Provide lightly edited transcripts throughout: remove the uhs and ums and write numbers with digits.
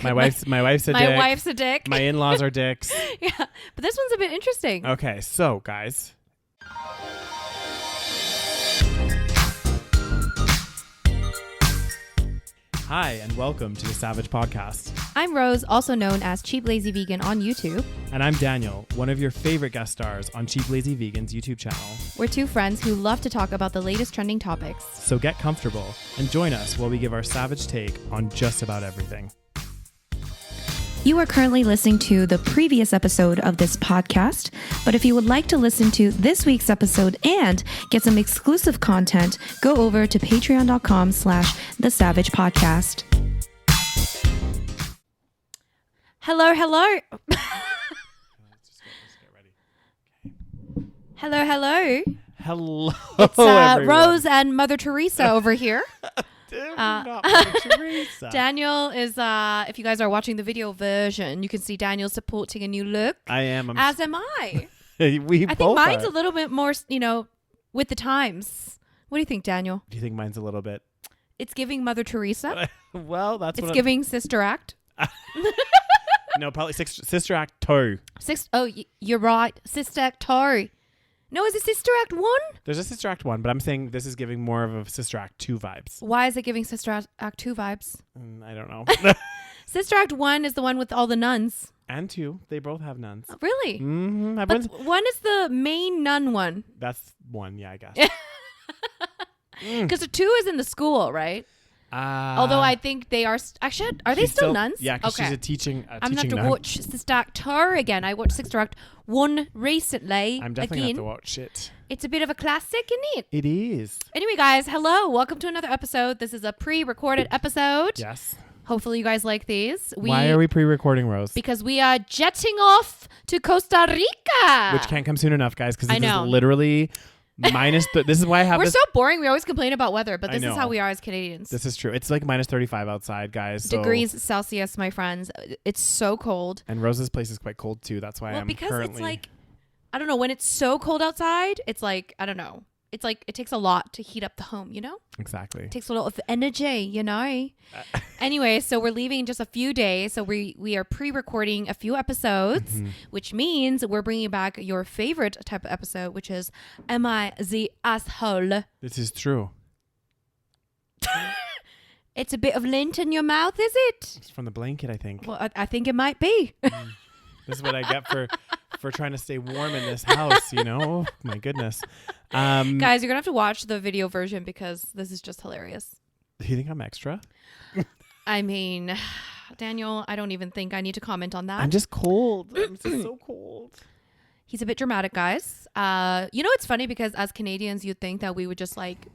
My wife's a dick. My wife's a dick. My in-laws are dicks. Yeah, but this one's a bit interesting. Okay, so guys. Hi, and welcome to the SaVeg podcast. I'm Rose, also known as Cheap Lazy Vegan on YouTube. And I'm Daniel, one of your favorite guest stars on Cheap Lazy Vegan's YouTube channel. We're two friends who love to talk about the latest trending topics. So get comfortable and join us while we give our SaVeg take on just about everything. You are currently listening to the previous episode of this podcast, but if you would like to listen to this week's episode and get some exclusive content, go over to patreon.com/thesavagepodcast. Hello. Let's get ready. Hello. Hello, It's everyone. Rose and Mother Teresa over here. Not Mother Teresa. Daniel is, if you guys are watching the video version, you can see Daniel supporting a new look. I am. As am I. I think mine's a little bit more, with the times. What do you think, Daniel? Do you think mine's a little bit? It's giving Mother Teresa. Well, that's it's giving Sister Act. No, probably Sister Act 2. You're right. Sister Act 2. No, is it Sister Act 1? There's a Sister Act 1, but I'm saying this is giving more of a Sister Act 2 vibes. Why is it giving Sister Act 2 vibes? I don't know. Sister Act 1 is the one with all the nuns. And 2. They both have nuns. Oh, really? Mm-hmm. But one is the main nun one. That's 1, yeah, I guess. Because the 2 is in the school, right? Although I think they are... Actually, are they still nuns? Yeah, because she's a teaching I'm going to have to nun. watch Sister Act 2 again. I watched Sister Act 1 recently. I'm definitely going to have to watch it. It's a bit of a classic, isn't it? It is. Anyway, guys, hello. Welcome to another episode. This is a pre-recorded episode. Yes. Hopefully you guys like these. Why are we pre-recording, Rose? Because we are jetting off to Costa Rica. Which can't come soon enough, guys, because this is know. literally... this is why I have We're so boring. We always complain about weather, but this I is know. how we are as Canadians. This is true. It's like minus 35 outside, guys. Degrees Celsius, my friends. It's so cold. And Rose's place is quite cold too. That's why Because currently... it's like, I don't know, when it's so cold outside, it's like, I don't know. It's like, it takes a lot to heat up the home, you know? Exactly. It takes a lot of energy, you know? Anyway, so we're leaving in just a few days. So we are pre-recording a few episodes, which means we're bringing back your favorite type of episode, which is, Am I the Asshole? This is true. It's a bit of lint in your mouth, is it? It's from the blanket, I think. Well, I think it might be. This is what I get for trying to stay warm in this house, you know? My goodness. Guys, you're going to have to watch the video version because this is just hilarious. Do you think I'm extra? I mean, Daniel, I don't even think I need to comment on that. I'm just cold. I'm just so cold. He's a bit dramatic, guys. It's funny because as Canadians, you'd think that we would just like...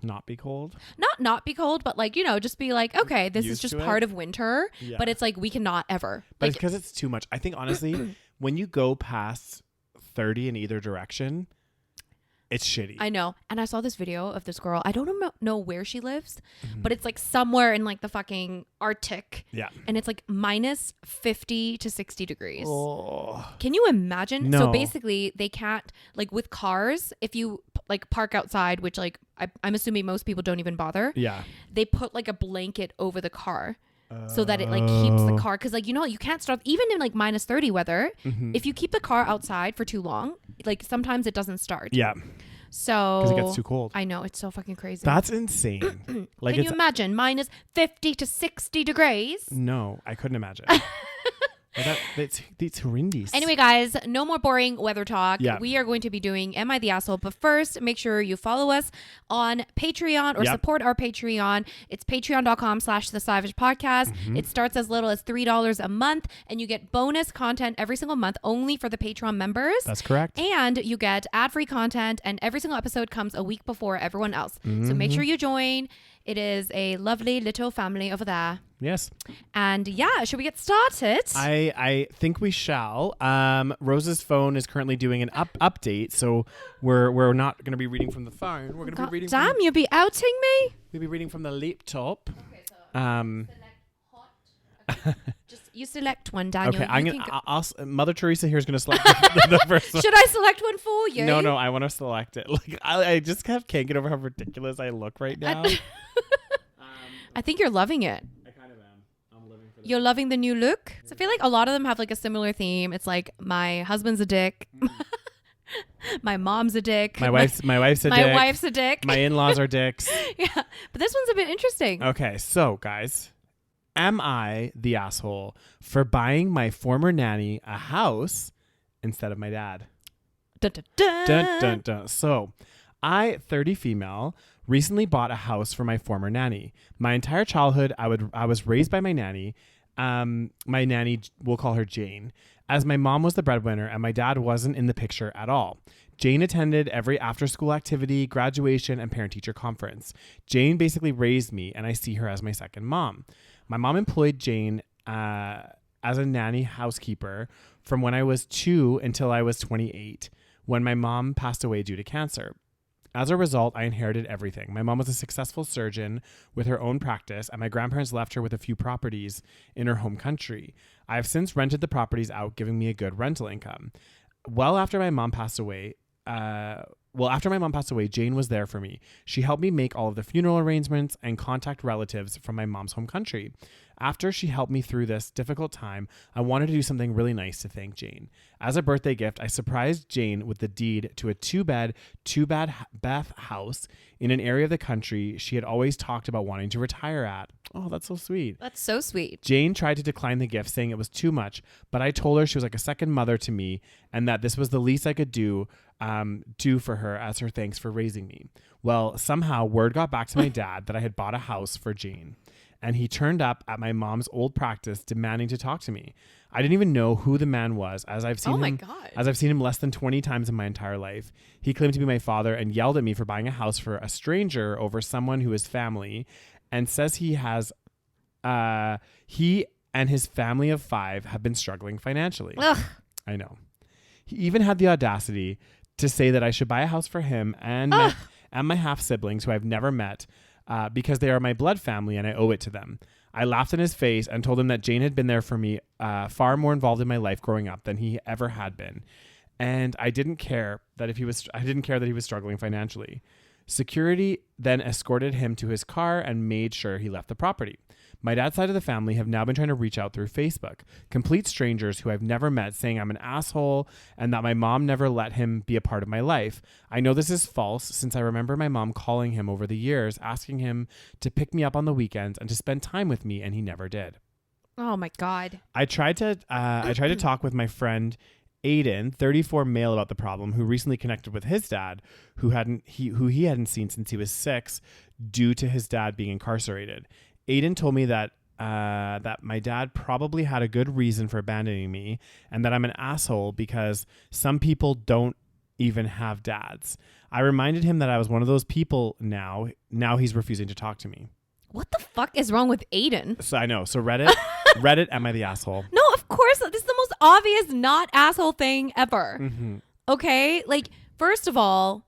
Not be cold? Not be cold, but like, just be like, okay, this is just part of winter. Yeah. But it's like, we cannot ever. But Like, it's because it's too much. I think, honestly, when you go past 30 in either direction, it's shitty. I know. And I saw this video of this girl. I don't know where she lives, but it's like somewhere in like the fucking Arctic. Yeah. And it's like minus 50 to 60 degrees. Oh. Can you imagine? No. So basically they can't, like with cars, if you like park outside, which like I'm assuming most people don't even bother. Yeah. They put like a blanket over the car. So that it like keeps the car, because like you can't start even in like minus 30 weather. If you keep the car outside for too long, like sometimes it doesn't start. Yeah. So Because it gets too cold. I know, it's so fucking crazy. That's insane. Like, Can you imagine minus 50 to 60 degrees? No, I couldn't imagine. It's horrendous. Anyway, guys, no more boring weather talk. Yeah. We are going to be doing Am I the Asshole? But first, make sure you follow us on Patreon or support our Patreon. It's patreon.com/thesavagepodcast. It starts as little as $3 a month, and you get bonus content every single month only for the Patreon members. That's correct. And you get ad-free content, and every single episode comes a week before everyone else. So make sure you join. It is a lovely little family over there. Yes. And yeah, should we get started? I think we shall. Rose's phone is currently doing an update, so we're not going to be reading from the phone. We're going to be reading. Damn, you'll be outing me. We'll be reading from the laptop. Okay, so select hot. Okay. Just you select one, Daniel. Okay, Mother Teresa here is going to select the first one. Should I select one for you? No, I want to select it. Like I just can't get over how ridiculous I look right now. I think you're loving it. I kind of am. I'm living for You're loving the new look. So I feel like a lot of them have like a similar theme. It's like my husband's a dick. My mom's a dick. My wife's a dick. My wife's a dick. My in-laws are dicks. Yeah. But this one's a bit interesting. Okay, so guys, am I the asshole for buying my former nanny a house instead of my dad? Dun, dun, dun. Dun, dun, dun. So, I, 30 female, recently bought a house for my former nanny. My entire childhood, I was raised by my nanny. My nanny, we'll call her Jane, as my mom was the breadwinner and my dad wasn't in the picture at all. Jane attended every after-school activity, graduation, and parent-teacher conference. Jane basically raised me, and I see her as my second mom. My mom employed Jane as a nanny housekeeper from when I was 2 until I was 28, when my mom passed away due to cancer. As a result, I inherited everything. My mom was a successful surgeon with her own practice, and my grandparents left her with a few properties in her home country. I have since rented the properties out, giving me a good rental income. After my mom passed away, Jane was there for me. She helped me make all of the funeral arrangements and contact relatives from my mom's home country. After she helped me through this difficult time, I wanted to do something really nice to thank Jane. As a birthday gift, I surprised Jane with the deed to a 2-bed, 2-bath house in an area of the country she had always talked about wanting to retire at. Oh, that's so sweet. That's so sweet. Jane tried to decline the gift, saying it was too much, but I told her she was like a second mother to me and that this was the least I could do for her as her thanks for raising me. Well, somehow word got back to my dad that I had bought a house for Jane, and he turned up at my mom's old practice demanding to talk to me. I didn't even know who the man was, as I've seen him less than 20 times in my entire life. He claimed to be my father and yelled at me for buying a house for a stranger over someone who is family, and says he and his family of 5 have been struggling financially. Ugh. I know. He even had the audacity to say that I should buy a house for him and my half siblings who I've never met because they are my blood family and I owe it to them. I laughed in his face and told him that Jane had been there for me, far more involved in my life growing up than he ever had been, and I didn't care that he was struggling financially. Security then escorted him to his car and made sure he left the property. My dad's side of the family have now been trying to reach out through Facebook. Complete strangers who I've never met, saying I'm an asshole and that my mom never let him be a part of my life. I know this is false, since I remember my mom calling him over the years, asking him to pick me up on the weekends and to spend time with me, and he never did. Oh my God. I tried to talk with my friend Aiden, 34 male, about the problem, who recently connected with his dad, who he hadn't seen since he was 6 due to his dad being incarcerated. Aiden told me that my dad probably had a good reason for abandoning me and that I'm an asshole because some people don't even have dads. I reminded him that I was one of those people now. Now he's refusing to talk to me. What the fuck is wrong with Aiden? So I know. So Reddit, am I the asshole? No, of course. This is the most obvious not asshole thing ever. Mm-hmm. Okay? Like, first of all,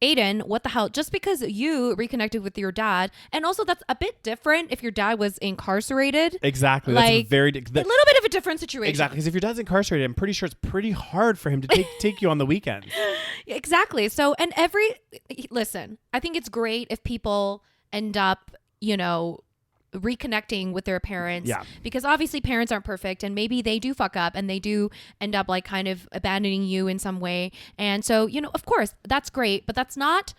Aiden, what the hell? Just because you reconnected with your dad, and also that's a bit different if your dad was incarcerated. Exactly. Like, that's a little bit of a different situation. Exactly. Because if your dad's incarcerated, I'm pretty sure it's pretty hard for him to take you on the weekends. Exactly. So, listen, I think it's great if people end up, reconnecting with their parents, because obviously parents aren't perfect and maybe they do fuck up and they do end up like kind of abandoning you in some way, and so of course that's great, but that's not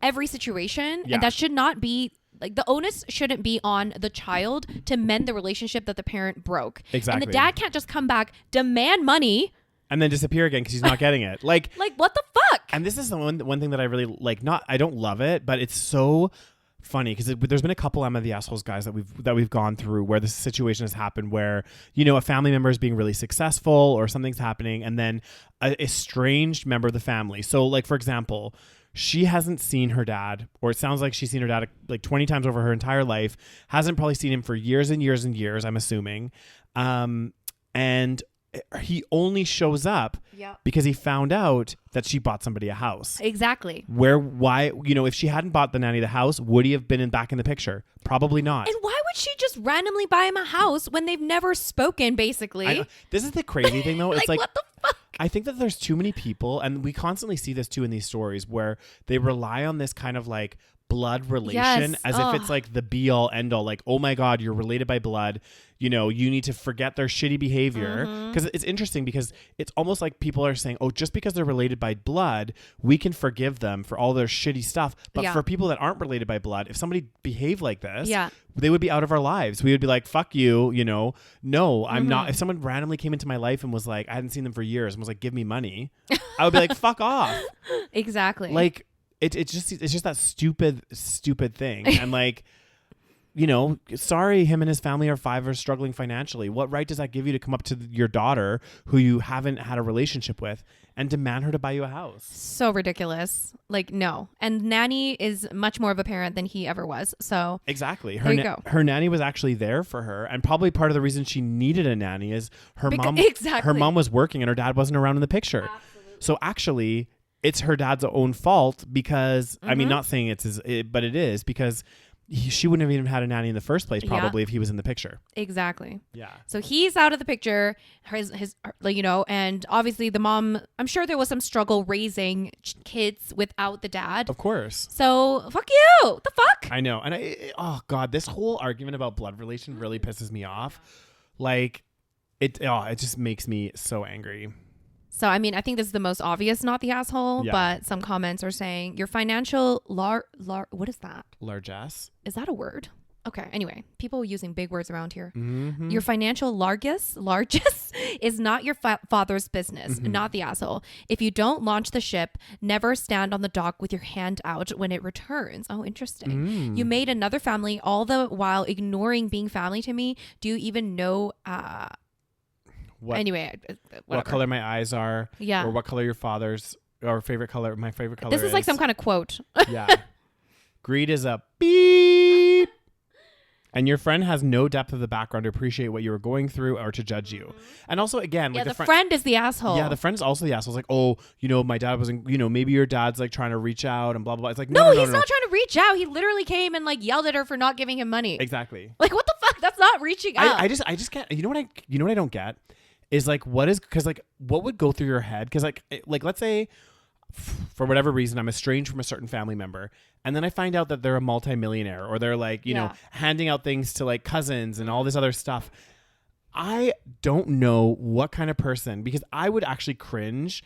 every situation, and that should not be like, the onus shouldn't be on the child to mend the relationship that the parent broke. Exactly. And the dad can't just come back, demand money, and then disappear again because he's not getting it. Like what the fuck? And this is the one thing that I really like. I don't love it, but it's so funny because there's been a couple Emma the Assholes guys that we've gone through where this situation has happened where a family member is being really successful or something's happening, and then a estranged member of the family. So like, for example, she hasn't seen her dad, or it sounds like she's seen her dad like 20 times over her entire life, hasn't probably seen him for years and years and years, I'm assuming, and he only shows up because he found out that she bought somebody a house. Exactly. Why, if she hadn't bought the nanny the house, would he have been back in the picture? Probably not. And why would she just randomly buy him a house when they've never spoken, basically? This is the crazy thing, though. It's like, what the fuck? I think that there's too many people, and we constantly see this too in these stories, where they rely on this kind of like blood relation Yes. as if it's like the be all end all. Like, oh my God, you're related by blood. You know, you need to forget their shitty behavior. Because it's interesting because it's almost like people are saying, oh, just because they're related by blood, we can forgive them for all their shitty stuff. But for people that aren't related by blood, if somebody behaved like this, they would be out of our lives. We would be like, fuck you, you know. No, I'm not. If someone randomly came into my life and was like, I hadn't seen them for years and was like, give me money, I would be like, fuck off. Exactly. Like, it's just that stupid thing. And like, you know, sorry, him and his family are struggling financially. What right does that give you to come up to your daughter who you haven't had a relationship with and demand her to buy you a house? So ridiculous. Like, no. And Nanny is much more of a parent than he ever was. So exactly. Her nanny was actually there for her. And probably part of the reason she needed a nanny is her mom was working and her dad wasn't around in the picture. Absolutely. So actually, it's her dad's own fault because, I mean, not saying but it is because she wouldn't have even had a nanny in the first place probably if he was in the picture. Exactly. Yeah. So he's out of the picture, his like, you know, and obviously the mom, I'm sure there was some struggle raising kids without the dad. Of course. So fuck you. What the fuck? I know. And oh God, this whole argument about blood relation really pisses me off. Like it just makes me so angry. So, I mean, I think this is the most obvious, not the asshole, but some comments are saying your financial what is that? Largesse. Is that a word? Okay. Anyway, people using big words around here. Mm-hmm. Your financial largesse is not your father's business, not the asshole. If you don't launch the ship, never stand on the dock with your hand out when it returns. Oh, interesting. You made another family all the while ignoring being family to me. Do you even know anyway, whatever. What color my eyes are, or what color your father's, or favorite color. My favorite color. This is like some kind of quote. Yeah, greed is a beep, and your friend has no depth of the background to appreciate what you were going through or to judge you. And also, again, like the friend is the asshole. Yeah, the friend is also the asshole. It's like, oh, you know, my dad wasn't, you know, maybe your dad's like trying to reach out and blah blah blah. It's like, no, he's not trying to reach out. He literally came and like yelled at her for not giving him money. Exactly. Like, what the fuck? That's not reaching out. I just can't. You know what I don't get is like what would go through your head? Because like let's say for whatever reason I'm estranged from a certain family member, and then I find out that they're a multimillionaire or they're like, you know, handing out things to like cousins and all this other stuff. I don't know what kind of person, because I would actually cringe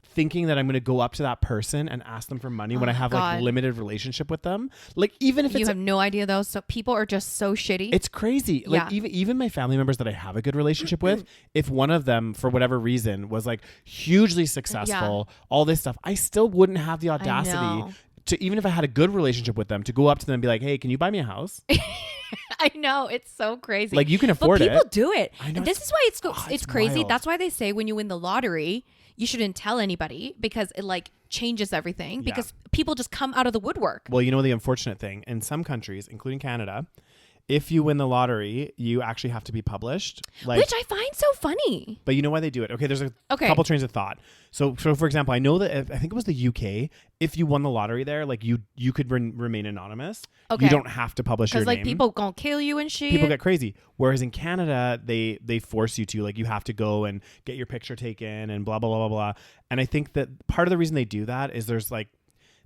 thinking that I'm going to go up to that person and ask them for money when I have like limited relationship with them. Like, even if you have no idea though. So people are just so shitty. It's crazy. Like even my family members that I have a good relationship with, if one of them for whatever reason was like hugely successful, all this stuff, I still wouldn't have the audacity to, even if I had a good relationship with them, to go up to them and be like, hey, can you buy me a house? I know, it's so crazy. Like, you can afford it. People do it. I know. And this is why it's crazy. Wild. That's why they say when you win the lottery, you shouldn't tell anybody, because it like changes everything, because people just come out of the woodwork. Well, you know, the unfortunate thing in some countries, including Canada, if you win the lottery, you actually have to be published. Like, which I find so funny. But you know why they do it? Okay, there's a couple trains of thought. So for example, I know that I think it was the UK. If you won the lottery there, like you could remain anonymous. Okay. You don't have to publish your name. Because like people gonna kill you and shit. People get crazy. Whereas in Canada, they force you to, like, you have to go and get your picture taken and blah blah blah blah blah. And I think that part of the reason they do that is there's like,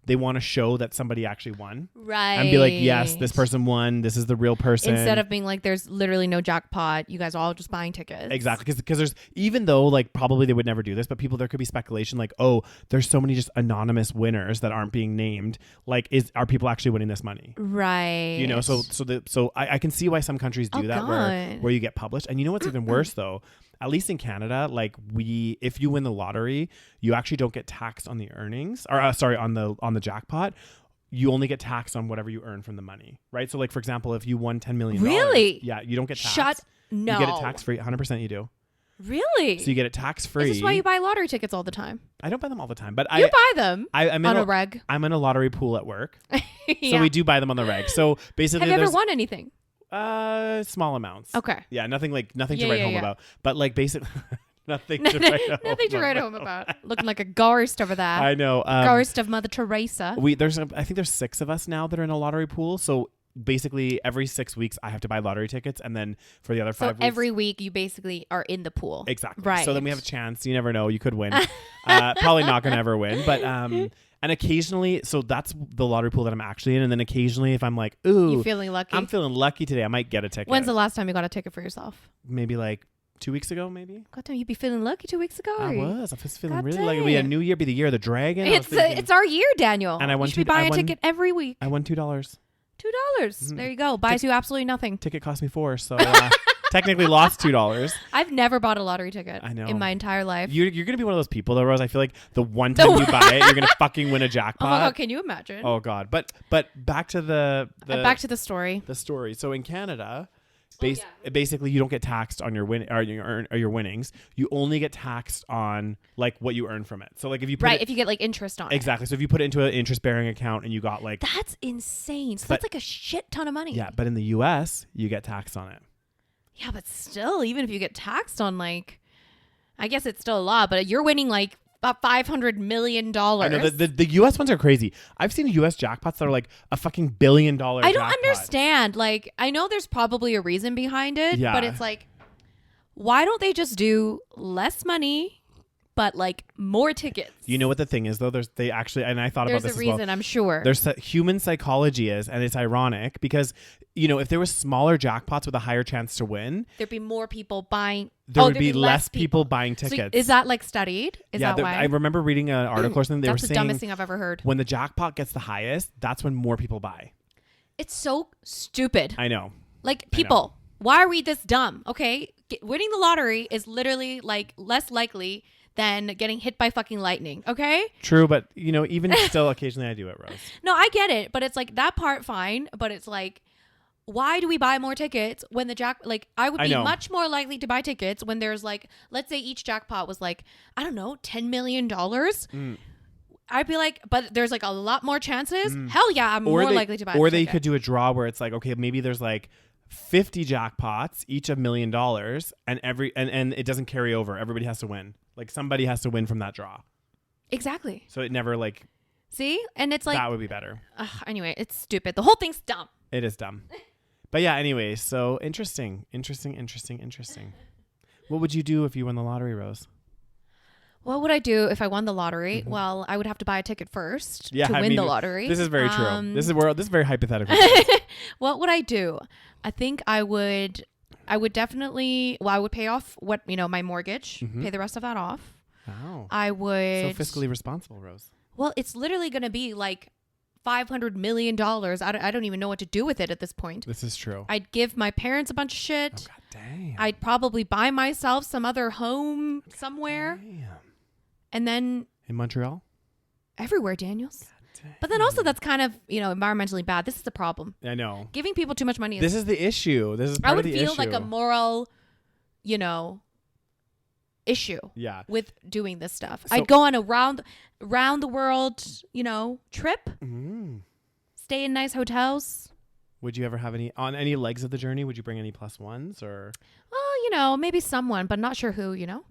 they want to show that somebody actually won. Right. And be like, yes, this person won. This is the real person. Instead of being like, there's literally no jackpot. You guys are all just buying tickets. Exactly. Because there's, even though like probably they would never do this, but there could be speculation like, oh, there's so many just anonymous winners that aren't being named. Like, are people actually winning this money? Right. You know, so I can see why some countries do that where you get published. And you know what's even worse though? At least in Canada, like if you win the lottery, you actually don't get taxed on the earnings, or on the jackpot. You only get taxed on whatever you earn from the money, right? So, like, for example, if you won $10 million, really, you don't get taxed. No, you get it tax free. 100% you do. Really? So you get it tax free. This is why you buy lottery tickets all the time. I don't buy them all the time, but you buy them. I'm on a reg. I'm in a lottery pool at work, so we do buy them on the reg. So basically, have you ever won anything? Small amounts. Okay. Yeah, nothing to write home about. But like basically nothing to write home about. Looking like a ghost over there. I know. Ghost of Mother Teresa. I think there's 6 of us now that are in a lottery pool. So basically every 6 weeks I have to buy lottery tickets, and then for the other 5 weeks. Every week you basically are in the pool. Exactly. Right. So then we have a chance. You never know. You could win. Probably not going to ever win. But And occasionally, so that's the lottery pool that I'm actually in. And then occasionally, if I'm like, ooh, You feeling lucky? I'm feeling lucky today, I might get a ticket. When's the last time you got a ticket for yourself? Maybe like 2 weeks ago, maybe. God damn, you'd be feeling lucky 2 weeks ago. I was feeling God really dang. lucky. It'll be a new year, be the year of the dragon. It's our year, Daniel. And I won you should be buying a ticket every week. I won $2. $2. There you go. Buys you absolutely nothing. Ticket cost me $4, so technically lost $2. I've never bought a lottery ticket. I know. In my entire life. You're gonna be one of those people though, Rose. I feel like the one time you buy it, you're gonna fucking win a jackpot. Oh my God, can you imagine? Oh God. But back to the back to the story. The story. So in Canada, basically you don't get taxed on your your winnings. You only get taxed on like what you earn from it. So like if you put if you get like interest on it. Exactly. So if you put it into an interest bearing account and you got like that's insane. So that's like a shit ton of money. Yeah, but in the US you get taxed on it. Yeah, but still, even if you get taxed on like, I guess it's still a lot, but you're winning like about $500 million. I know the US ones are crazy. I've seen US jackpots that are like a fucking $1 billion jackpot. I don't understand. Like, I know there's probably a reason behind it, but it's like, why don't they just do less money, but like more tickets? You know what the thing is though? And I thought about this as well. There's a reason, I'm sure. There's human psychology and it's ironic because, you know, if there was smaller jackpots with a higher chance to win, there'd be more people buying. There would be less people buying tickets. So is that like studied? Is that why? I remember reading an article or something. They were saying that's the dumbest thing I've ever heard. When the jackpot gets the highest, that's when more people buy. It's so stupid. I know. Like, people, why are we this dumb? Okay, winning the lottery is literally like less likely than getting hit by fucking lightning. Okay. True, but you know, even still, occasionally I do it, Rose. No, I get it, but it's like that part fine. But it's like, why do we buy more tickets when the I would be much more likely to buy tickets when there's like, let's say each jackpot was like, I don't know, $10 million. I'd be like, but there's like a lot more chances. Hell yeah, I'm more likely to buy. Or they could do a draw where it's like, okay, maybe there's like 50 jackpots, each $1 million, and and it doesn't carry over. Everybody has to win. Like somebody has to win from that draw. Exactly. So it never like. See, and it's like that would be better. Anyway, it's stupid. The whole thing's dumb. It is dumb. But yeah, anyway, so interesting. What would you do if you won the lottery, Rose? What would I do if I won the lottery? Well, I would have to buy a ticket first to win the lottery. This is very true. This is very hypothetical. What would I do? I think I would definitely, I would pay off my mortgage, pay the rest of that off. Wow. I would. So fiscally responsible, Rose. Well, it's literally going to be like $500 million. I don't even know what to do with it at this point. This is true. I'd give my parents a bunch of shit. Oh, God damn. I'd probably buy myself some other home somewhere. Damn. And then... In Montreal? Everywhere, Daniels. But then also that's kind of, environmentally bad. This is the problem. I know. Giving people too much money. This is the issue. This is part of the issue. I would feel like a moral, issue with doing this stuff. So, I'd go on a round the world, trip. Stay in nice hotels. Would you ever have on any legs of the journey? Would you bring any plus ones or? Well, maybe someone, but not sure who. You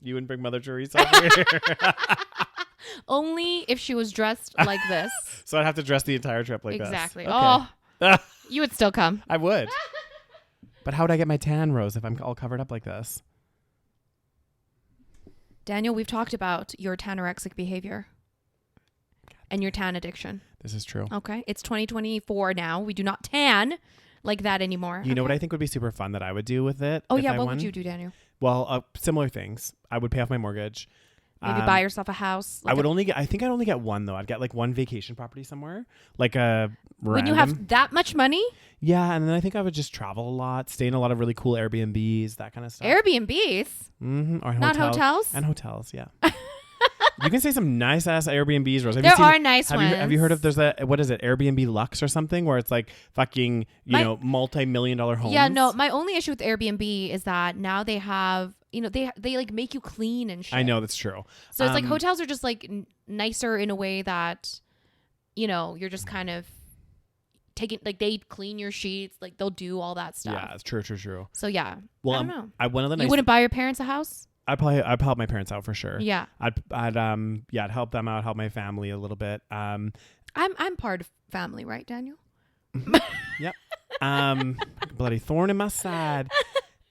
wouldn't bring Mother Teresa over here. Only if she was dressed like this. So I'd have to dress the entire trip like exactly. this. Exactly. Oh, you would still come. I would. But how would I get my tan, Rose, if I'm all covered up like this? Daniel, we've talked about your tanorexic behavior and your tan addiction. This is true. Okay. It's 2024 now. We do not tan like that anymore. You know what I think would be super fun that I would do with it? Oh, yeah. What would you do, Daniel? Well, similar things. I would pay off my mortgage. Maybe buy yourself a house. I think I'd only get one though. I'd get like one vacation property somewhere, like a random. When you have that much money? Yeah, and then I think I would just travel a lot, stay in a lot of really cool Airbnbs, that kind of stuff. Airbnbs? Mm-hmm. Or not hotels? And hotels, yeah. You can say some nice ass Airbnbs, Rose. There are nice ones. Have you heard of what is it, Airbnb Luxe or something, where it's like fucking, multi-million-dollar homes? Yeah, no, my only issue with Airbnb is that now they have, they like make you clean and shit. I know, that's true. So it's like hotels are just like nicer in a way that, you're just kind of taking, like they clean your sheets, like they'll do all that stuff. Yeah, it's true. So yeah, well, I don't know. You wouldn't buy your parents a house? I'd help my parents out for sure. Yeah. I'd help them out, help my family a little bit. I'm part of family, right, Daniel? Yep. Bloody thorn in my side.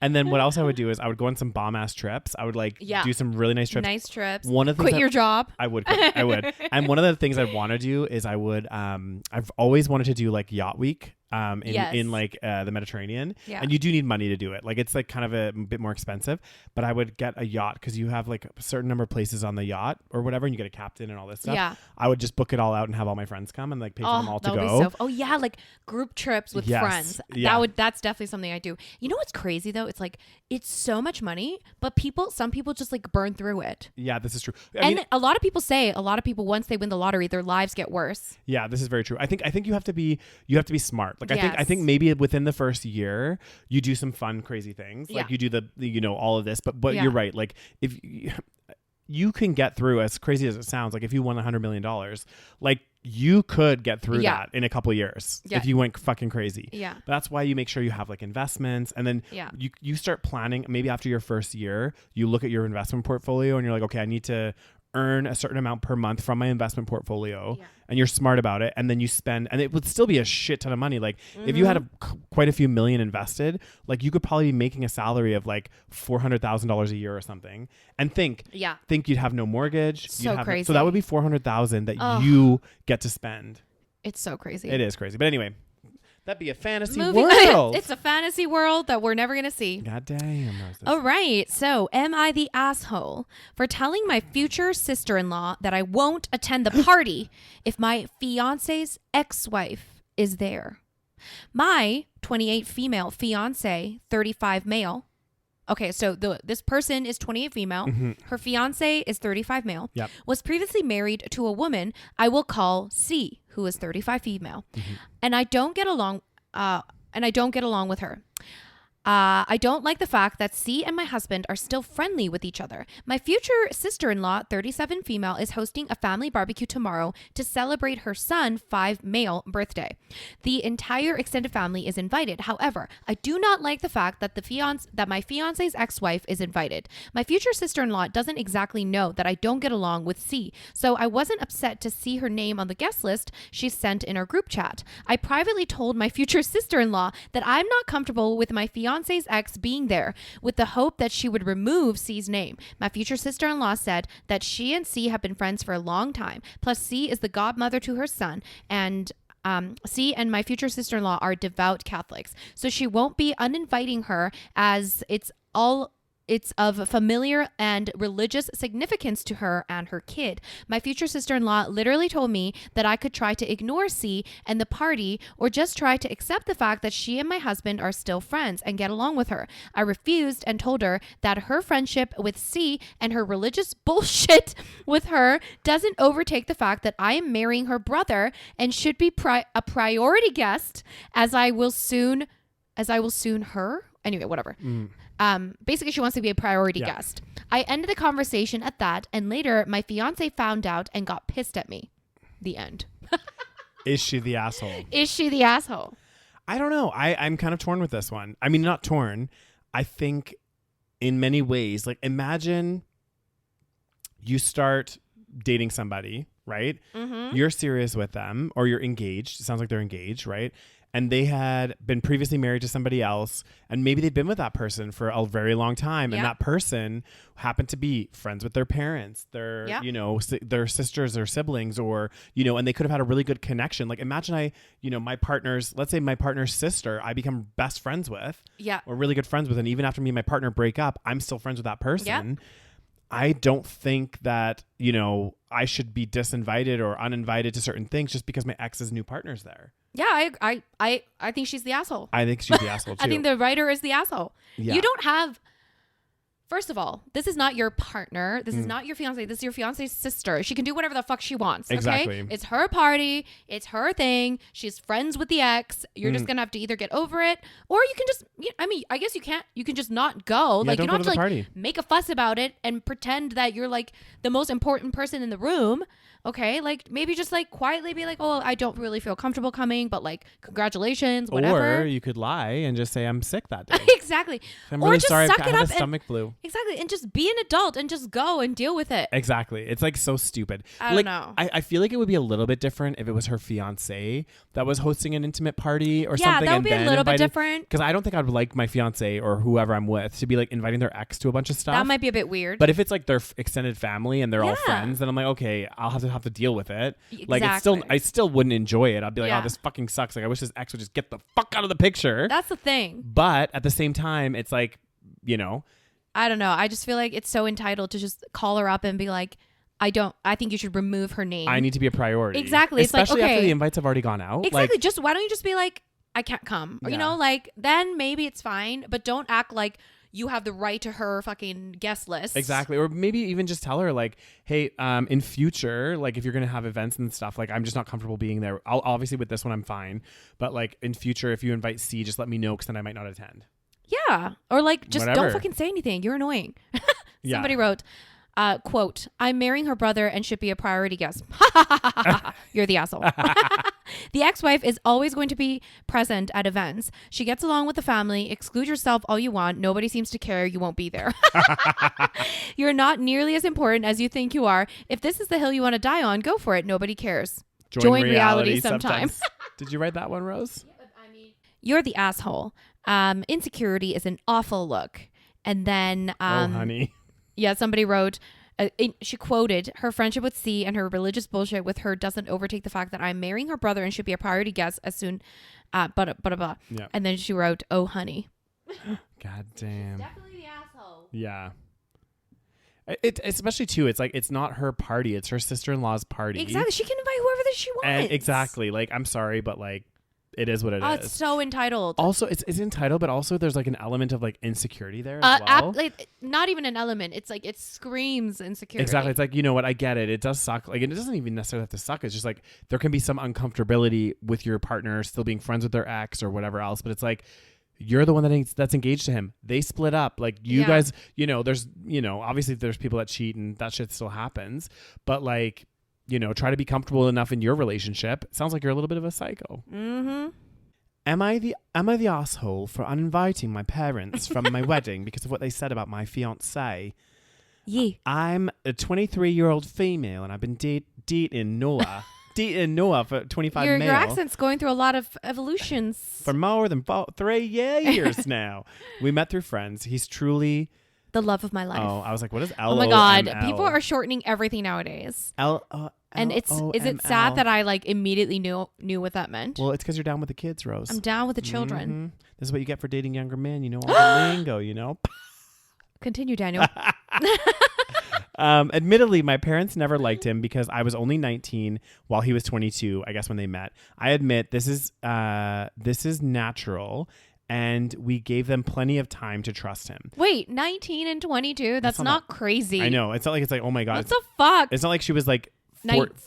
And then what else I would do is I would go on some bomb ass trips. I would do some really nice trips. Nice trips. One of the Quit your job. I would. I would. And one of the things I'd want to do is I would. I've always wanted to do like yacht week. In like the Mediterranean, and you do need money to do it. Like it's like kind of a bit more expensive, but I would get a yacht because you have like a certain number of places on the yacht or whatever, and you get a captain and all this stuff. Yeah, I would just book it all out and have all my friends come and like pay for them all to go. Like group trips with friends. Yeah. That's definitely something I do. You know what's crazy though? It's like it's so much money, but some people just like burn through it. Yeah, this is true. I and mean, a lot of people once they win the lottery, their lives get worse. Yeah, this is very true. I think you have to be smart. Like Yes. I think maybe within the first year you do some fun crazy things. Like you do the all of this, but you're right. Like if you can get through, as crazy as it sounds, like if you won $100 million, like you could get through that in a couple of years if you went fucking crazy. Yeah. But that's why you make sure you have like investments, and then you start planning. Maybe after your first year, you look at your investment portfolio and you're like, okay, I need to earn a certain amount per month from my investment portfolio, and you're smart about it, and then you spend, and it would still be a shit ton of money. Like if you had quite a few million invested, like you could probably be making a salary of like $400,000 a year or something, and think you'd have no mortgage. So crazy. So that would be $400,000 that you get to spend. It's so crazy. It is crazy. But anyway, that'd be a fantasy Movie. world. It's a fantasy world that we're never gonna see. God damn. All right. So, am I the asshole for telling my future sister-in-law that I won't attend the party if my fiance's ex-wife is there? My 28 female fiance, 35 male. Okay, so this person is 28 female. Mm-hmm. Her fiance is 35 male. Yep. Was previously married to a woman I will call C, who is 35 female. Mm-hmm. And I don't get along with her. I don't like the fact that C and my husband are still friendly with each other. My future sister-in-law, 37 female, is hosting a family barbecue tomorrow to celebrate her son, 5 male, birthday. The entire extended family is invited. However, I do not like the fact that my fiance's ex-wife is invited. My future sister-in-law doesn't exactly know that I don't get along with C, so I wasn't upset to see her name on the guest list she sent in our group chat. I privately told my future sister-in-law that I'm not comfortable with my fiance's ex being there, with the hope that she would remove C's name. My future sister-in-law said that she and C have been friends for a long time. Plus, C is the godmother to her son, and C and my future sister-in-law are devout Catholics, so she won't be uninviting her, as it's of familiar and religious significance to her and her kid. My future sister-in-law literally told me that I could try to ignore C and the party, or just try to accept the fact that she and my husband are still friends and get along with her. I refused and told her that her friendship with C and her religious bullshit with her doesn't overtake the fact that I am marrying her brother and should be a priority guest, as I will soon her. Anyway, whatever. Basically, she wants to be a priority guest. I ended the conversation at that, and later my fiance found out and got pissed at me. The end. Is she the asshole? Is she the asshole? I don't know. I'm kind of torn with this one. I mean, not torn. I think in many ways, like imagine you start dating somebody, right? Mm-hmm. You're serious with them, or you're engaged. It sounds like they're engaged, right? And they had been previously married to somebody else, and maybe they'd been with that person for a very long time. And that person happened to be friends with their parents, their sisters or siblings, or, and they could have had a really good connection. Like imagine let's say my partner's sister, I become best friends with, or really good friends with. And even after me and my partner break up, I'm still friends with that person. Yep. I don't think that, I should be disinvited or uninvited to certain things just because my ex's new partner's there. Yeah, I think she's the asshole. I think she's the asshole too. I think the writer is the asshole. Yeah. You don't have... First of all, this is not your partner. This is not your fiance. This is your fiance's sister. She can do whatever the fuck she wants. Okay? Exactly. It's her party. It's her thing. She's friends with the ex. You're just going to have to either get over it, or you can just, I guess you can't, you can just not go. Yeah, like, you don't have to party. Make a fuss about it and pretend that you're like the most important person in the room. Okay, like maybe just like quietly be like, oh, I don't really feel comfortable coming, but like congratulations, whatever. Or you could lie and just say I'm sick that day. Exactly. I'm Or really just sorry. suck I it had up a stomach flu. Exactly, and just be an adult and just go and deal with it. Exactly. It's like so stupid. I don't know. I feel like it would be a little bit different if it was her fiance that was hosting an intimate party or Yeah, something. that would be a little bit different. Because I don't think I'd like my fiance or whoever I'm with to be like inviting their ex to a bunch of stuff. That might be a bit weird. But if it's like their extended family and they're all Yeah. friends, then I'm like, okay, I'll have to deal with it. Like it's Exactly. I still wouldn't enjoy it. I'd be like, Yeah. oh, this fucking sucks. Like I wish this ex would just get the fuck out of the picture. That's the thing. But at the same time, it's like, you know, I don't know. I just feel like it's so entitled to just call her up and be like, I think you should remove her name. I need to be a priority. Exactly. It's like, especially after okay. the invites have already gone out. Exactly. Like, Just why don't you just be like, I can't come. Or, you Yeah. know, like then maybe it's fine, but don't act like you have the right to her fucking guest list. exactly. Or maybe even just tell her like, hey, in future, like if you're going to have events and stuff, like I'm just not comfortable being there. I'll obviously with this one, I'm fine. But like in future, if you invite C, just let me know because then I might not attend. Yeah. Or like just Whatever. don't fucking say anything. You're annoying. Yeah. Somebody wrote, quote, I'm marrying her brother and should be a priority guest. You're the asshole. The ex-wife is always going to be present at events. She gets along with the family. Exclude yourself all you want. Nobody seems to care. You won't be there. You're not nearly as important as you think you are. If this is the hill you want to die on, go for it. Nobody cares. Join reality sometime. Did you write that one, Rose? You're the asshole. Insecurity is an awful look. And then, Oh, honey. yeah, somebody wrote, she quoted, her friendship with C and her religious bullshit with her doesn't overtake the fact that I'm marrying her brother and should be a priority guest as soon, blah. Yeah. And then she wrote, oh, honey. God damn. Definitely the asshole. Yeah. It especially too. It's like it's not her party. It's her sister-in-law's party. Exactly. She can invite whoever that she wants. And exactly. Like I'm sorry, but like it is what it is. It's so entitled. Also, it's entitled, but also there's like an element of like insecurity there as well. Like, not even an element. It's like it screams insecurity. Exactly. It's like, you know what? I get it. It does suck. Like, it doesn't even necessarily have to suck. It's just like there can be some uncomfortability with your partner still being friends with their ex or whatever else. But it's like you're the one that's engaged to him. They split up. Like you guys, you know, there's, you know, obviously there's people that cheat and that shit still happens. But like, you know, try to be comfortable enough in your relationship. It sounds like you're a little bit of a psycho. Mm-hmm. Am I the asshole for uninviting my parents from my wedding because of what they said about my fiance? Yeah. I'm a 23-year-old female and I've been dating Noah. Dating Noah for 25 Your male. accent's going through a lot of evolutions. For more than 3 years now. We met through friends. He's truly... The love of my life. Oh, I was like, what is L? Oh my God. People are shortening everything nowadays. And is it sad that I like immediately knew what that meant? Well, it's because you're down with the kids, Rose. I'm down with the children. Mhm. This is what you get for dating younger men. You know, all the lingo, you know? Continue, Daniel. Admittedly, my parents never liked him because I was only 19 while he was 22, I guess, when they met. I admit this is natural, and we gave them plenty of time to trust him. Wait, 19 and 22? That's not crazy. I know. It's not like it's like, oh my God. What the fuck? It's not like she was like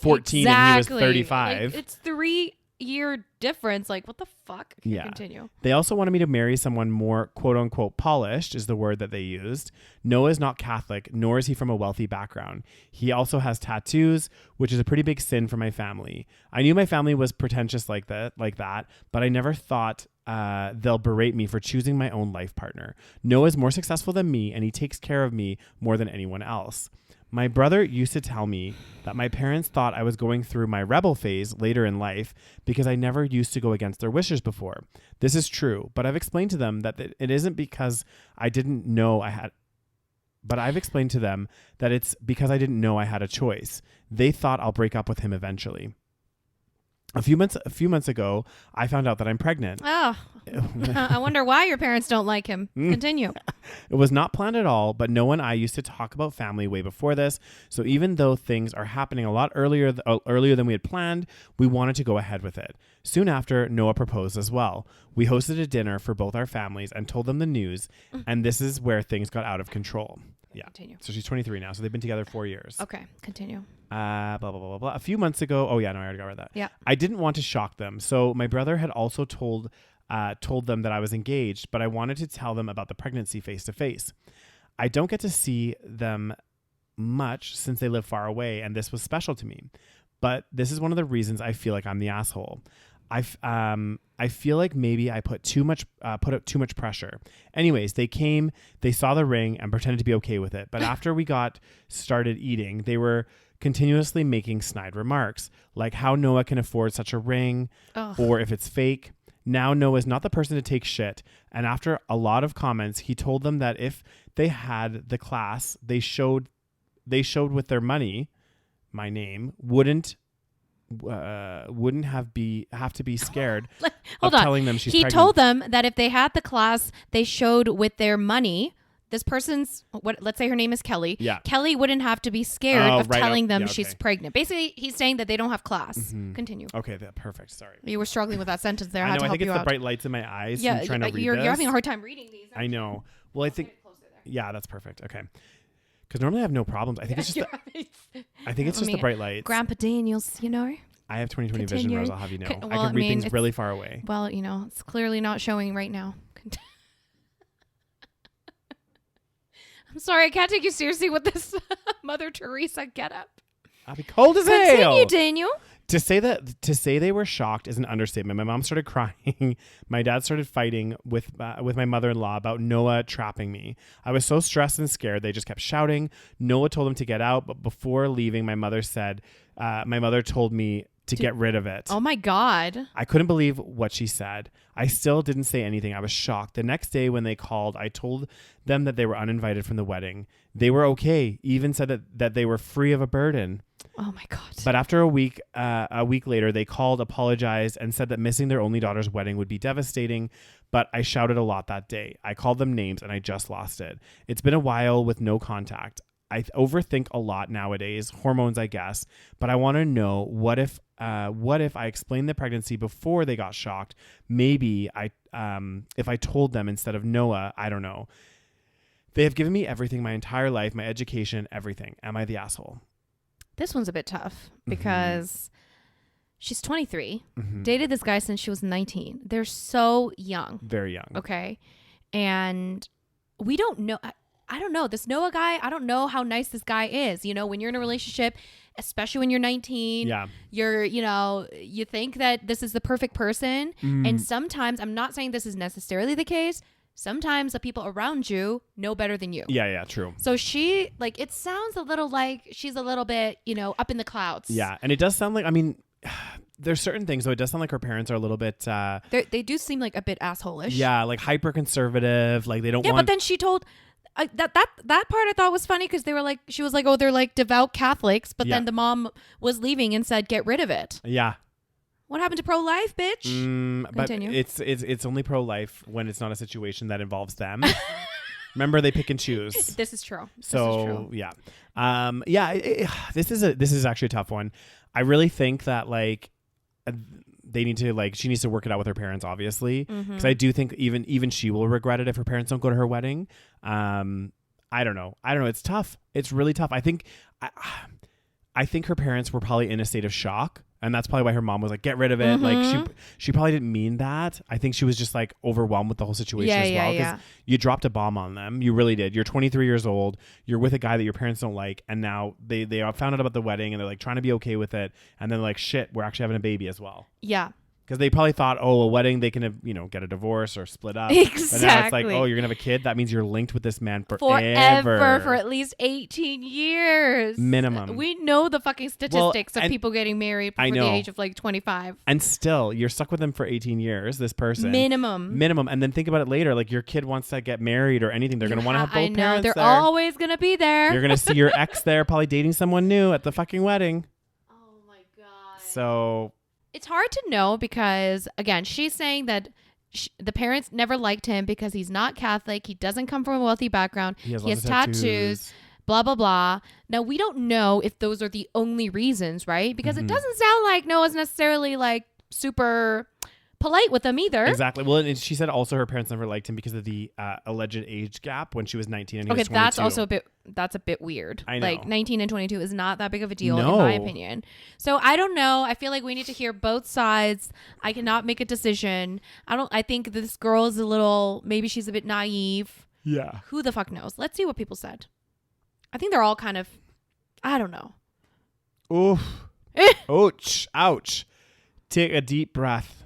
14 and he was 35. Like, it's 3-year difference. Like, what the fuck? Okay, Yeah. Continue. They also wanted me to marry someone more quote unquote polished is the word that they used. Noah is not Catholic, nor is he from a wealthy background. He also has tattoos, which is a pretty big sin for my family. I knew my family was pretentious like that, but I never thought they'll berate me for choosing my own life partner. Noah is more successful than me, and he takes care of me more than anyone else. My brother used to tell me that my parents thought I was going through my rebel phase later in life because I never used to go against their wishes before. This is true, but I've explained to them that it isn't because I didn't know I had... But I've explained to them that it's because I didn't know I had a choice. They thought I'll break up with him eventually. A few months ago, I found out that I'm pregnant. Oh, I wonder why your parents don't like him. Continue. It was not planned at all, but Noah and I used to talk about family way before this. So even though things are happening a lot earlier than we had planned, we wanted to go ahead with it. Soon after, Noah proposed as well. We hosted a dinner for both our families and told them the news, and this is where things got out of control. Yeah. Continue. So she's 23 now. So they've been together 4 years. Okay. Continue. Blah, blah, blah, blah, blah. A few months ago. Oh, yeah. No, I already got rid of that. Yeah. I didn't want to shock them. So my brother had also told them that I was engaged, but I wanted to tell them about the pregnancy face to face. I don't get to see them much since they live far away, and this was special to me. But this is one of the reasons I feel like I'm the asshole. I feel like maybe I put up too much pressure. Anyways, they came, they saw the ring and pretended to be okay with it. But after we got started eating, they were continuously making snide remarks, like how Noah can afford such a ring, or if it's fake. Now Noah's not the person to take shit. And after a lot of comments, he told them that if they had the class they showed with their money, my name, wouldn't have to be scared of telling them she's pregnant. He told them that if they had the class they showed with their money, this person's, let's say her name is Kelly. Yeah. Kelly wouldn't have to be scared of telling them she's okay. pregnant. Basically, he's saying that they don't have class. Mm-hmm. Continue. Okay, perfect. Sorry. You were struggling with that sentence there. I know. I think it's the bright lights in my eyes. Yeah, from trying to read you're this. having a hard time reading these. I know. Well, I think. Yeah, that's perfect. Okay. Because normally I have no problems. I think it's just. I think it's just the bright lights. Grandpa Daniels, you know. I have 20/20 vision, Rose. I'll have you know. Well, I can read things really far away. Well, you know, it's clearly not showing right now. I'm sorry, I can't take you seriously with this Mother Teresa getup. I'll be cold as hell. Continue, Daniel. To say they were shocked is an understatement. My mom started crying. My dad started fighting with my mother-in-law about Noah trapping me. I was so stressed and scared. They just kept shouting. Noah told them to get out, but before leaving, my mother told me to get rid of it. Oh my God. I couldn't believe what she said. I still didn't say anything. I was shocked. The next day when they called, I told them that they were uninvited from the wedding. They were okay. Even said that they were free of a burden. Oh my God. But after a week later, they called, apologized, and said that missing their only daughter's wedding would be devastating. But I shouted a lot that day. I called them names and I just lost it. It's been a while with no contact. I overthink a lot nowadays, hormones, I guess. But I want to know, what if I explained the pregnancy before they got shocked? Maybe if I told them instead of Noah, I don't know. They have given me everything, my entire life, my education, everything. Am I the asshole? This one's a bit tough because she's 23, Mm-hmm. dated this guy since she was 19. They're so young. Very young. Okay. And we don't know. I don't know. This Noah guy, I don't know how nice this guy is. You know, when you're in a relationship, especially when you're 19, you think that this is the perfect person. And sometimes, I'm not saying this is necessarily the case, sometimes the people around you know better than you. Yeah, true. So she, it sounds a little like she's a little bit, up in the clouds. Yeah, and it does sound like, there's certain things, though. It does sound like her parents are a little bit... they do seem like a bit asshole-ish. Yeah, like hyper-conservative. Like, they don't want... Yeah, but then she told... that part I thought was funny because they were like, she was like, oh, they're like devout Catholics, but then the mom was leaving and said, get rid of it. Yeah. What happened to pro-life, bitch? Continue. But it's only pro-life when it's not a situation that involves them. Remember, they pick and choose. This is true. Yeah. This is actually a tough one. I really think that they need to she needs to work it out with her parents, obviously, because I do think even she will regret it if her parents don't go to her wedding. I don't know. It's tough. It's really tough. I think her parents were probably in a state of shock, and that's probably why her mom was like, get rid of it. Like she probably didn't mean that. I think she was just overwhelmed with the whole situation as well, because you dropped a bomb on them. You really did. You're 23 years old. You're with a guy that your parents don't like, and now they found out about the wedding, and they're trying to be okay with it, and then shit, we're actually having a baby as well. Yeah. Because they probably thought, a wedding, they can get a divorce or split up. Exactly. But now it's like, you're gonna have a kid. That means you're linked with this man forever for at least 18 years minimum. We know the fucking statistics of people getting married before the age of 25. And still, you're stuck with them for 18 years. This person minimum. And then think about it later. Your kid wants to get married or anything. They're gonna want to have both parents. I know they're always gonna be there. You're gonna see your ex there, probably dating someone new at the fucking wedding. Oh my God. So. It's hard to know because, again, she's saying that the parents never liked him because he's not Catholic. He doesn't come from a wealthy background. He has tattoos, blah, blah, blah. Now, we don't know if those are the only reasons, right? Because it doesn't sound like Noah's necessarily super polite with them either. Exactly. Well, and she said also her parents never liked him because of the alleged age gap when she was 19 and he was 22. That's a bit weird. I know. 19 and 22 is not that big of a deal in my opinion. So I don't know. I feel like we need to hear both sides. I cannot make a decision. I think this girl is maybe she's a bit naive. Yeah. Who the fuck knows? Let's see what people said. I think they're all kind of, I don't know. Oof. Ouch. Ouch. Take a deep breath.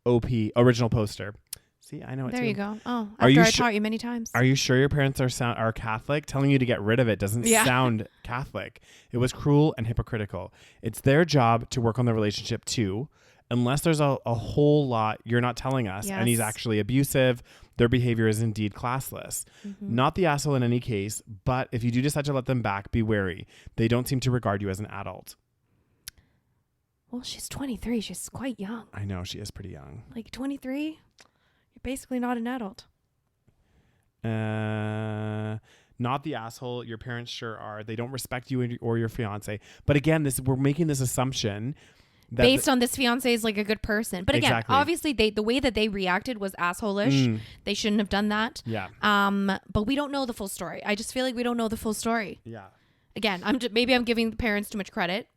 OP. Original poster. See, I know it There too. you go. Oh, Are after you I taught you many times. Are you sure your parents are Catholic? Telling you to get rid of it doesn't sound Catholic. It was cruel and hypocritical. It's their job to work on the relationship too. Unless there's a whole lot you're not telling us and he's actually abusive, their behavior is indeed classless. Not the asshole in any case, but if you do decide to let them back, be wary. They don't seem to regard you as an adult. Well, she's 23. She's quite young. I know, she is pretty young. Like 23, you're basically not an adult. Not the asshole. Your parents sure are. They don't respect you or your fiance. But again, we're making this assumption that based on this fiance is like a good person. But again, obviously the way that they reacted was asshole-ish. They shouldn't have done that. Yeah. But we don't know the full story. I just feel like we don't know the full story. Yeah. Again, maybe I'm giving the parents too much credit.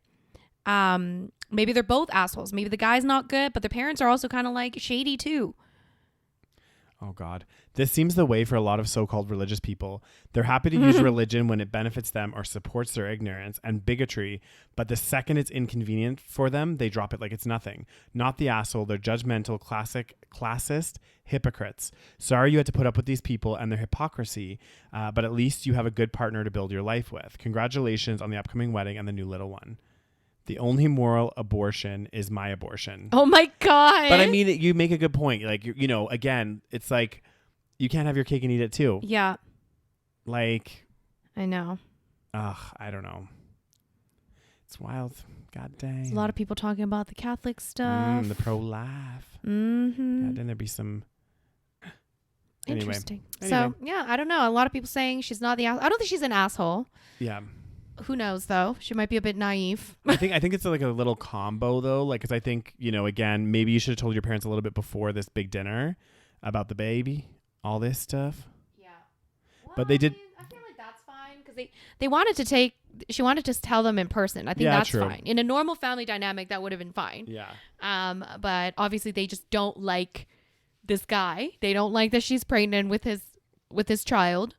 Maybe they're both assholes. Maybe the guy's not good, but the parents are also kind of like shady too. Oh, God. This seems the way for a lot of so-called religious people. They're happy to use religion when it benefits them or supports their ignorance and bigotry, but the second it's inconvenient for them, they drop it like it's nothing. Not the asshole. They're judgmental, classist hypocrites. Sorry you had to put up with these people and their hypocrisy, but at least you have a good partner to build your life with. Congratulations on the upcoming wedding and the new little one. The only moral abortion is my abortion. Oh my God. But I mean, you make a good point. Like, again, it's like you can't have your cake and eat it too. Yeah. Like. I know. I don't know. It's wild. God dang. There's a lot of people talking about the Catholic stuff. The pro-life. Mm-hmm. God, then there'd be some. Interesting. Anyway. So, yeah, I don't know. A lot of people saying she's not the asshole. I don't think she's an asshole. Yeah. Who knows, though? She might be a bit naive. I think it's like a little combo, though. Like, because I think, again, maybe you should have told your parents a little bit before this big dinner about the baby, all this stuff. Yeah. Well, But they did. I feel like that's fine because they wanted to she wanted to tell them in person. I think that's true. fine. In a normal family dynamic, that would have been fine. Yeah. But obviously they just don't like this guy. They don't like that she's pregnant with his child.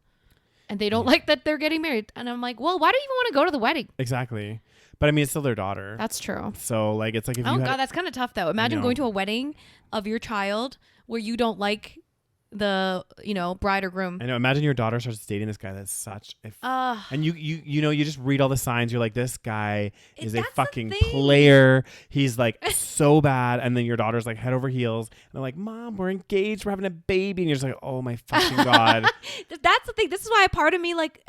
And they don't like that they're getting married. And I'm like, well, why do you even want to go to the wedding? Exactly. But I mean, it's still their daughter. That's true. So like, it's like if oh you God, that's kind of tough though. Imagine going to a wedding of your child where you don't like the bride or groom. I know. Imagine your daughter starts dating this guy that's such a and you just read all the signs. You're like, this guy is a fucking player. He's like so bad. And then your daughter's like head over heels. And they're like, Mom, we're engaged. We're having a baby. And you're just like, oh my fucking God. That's the thing. This is why part of me like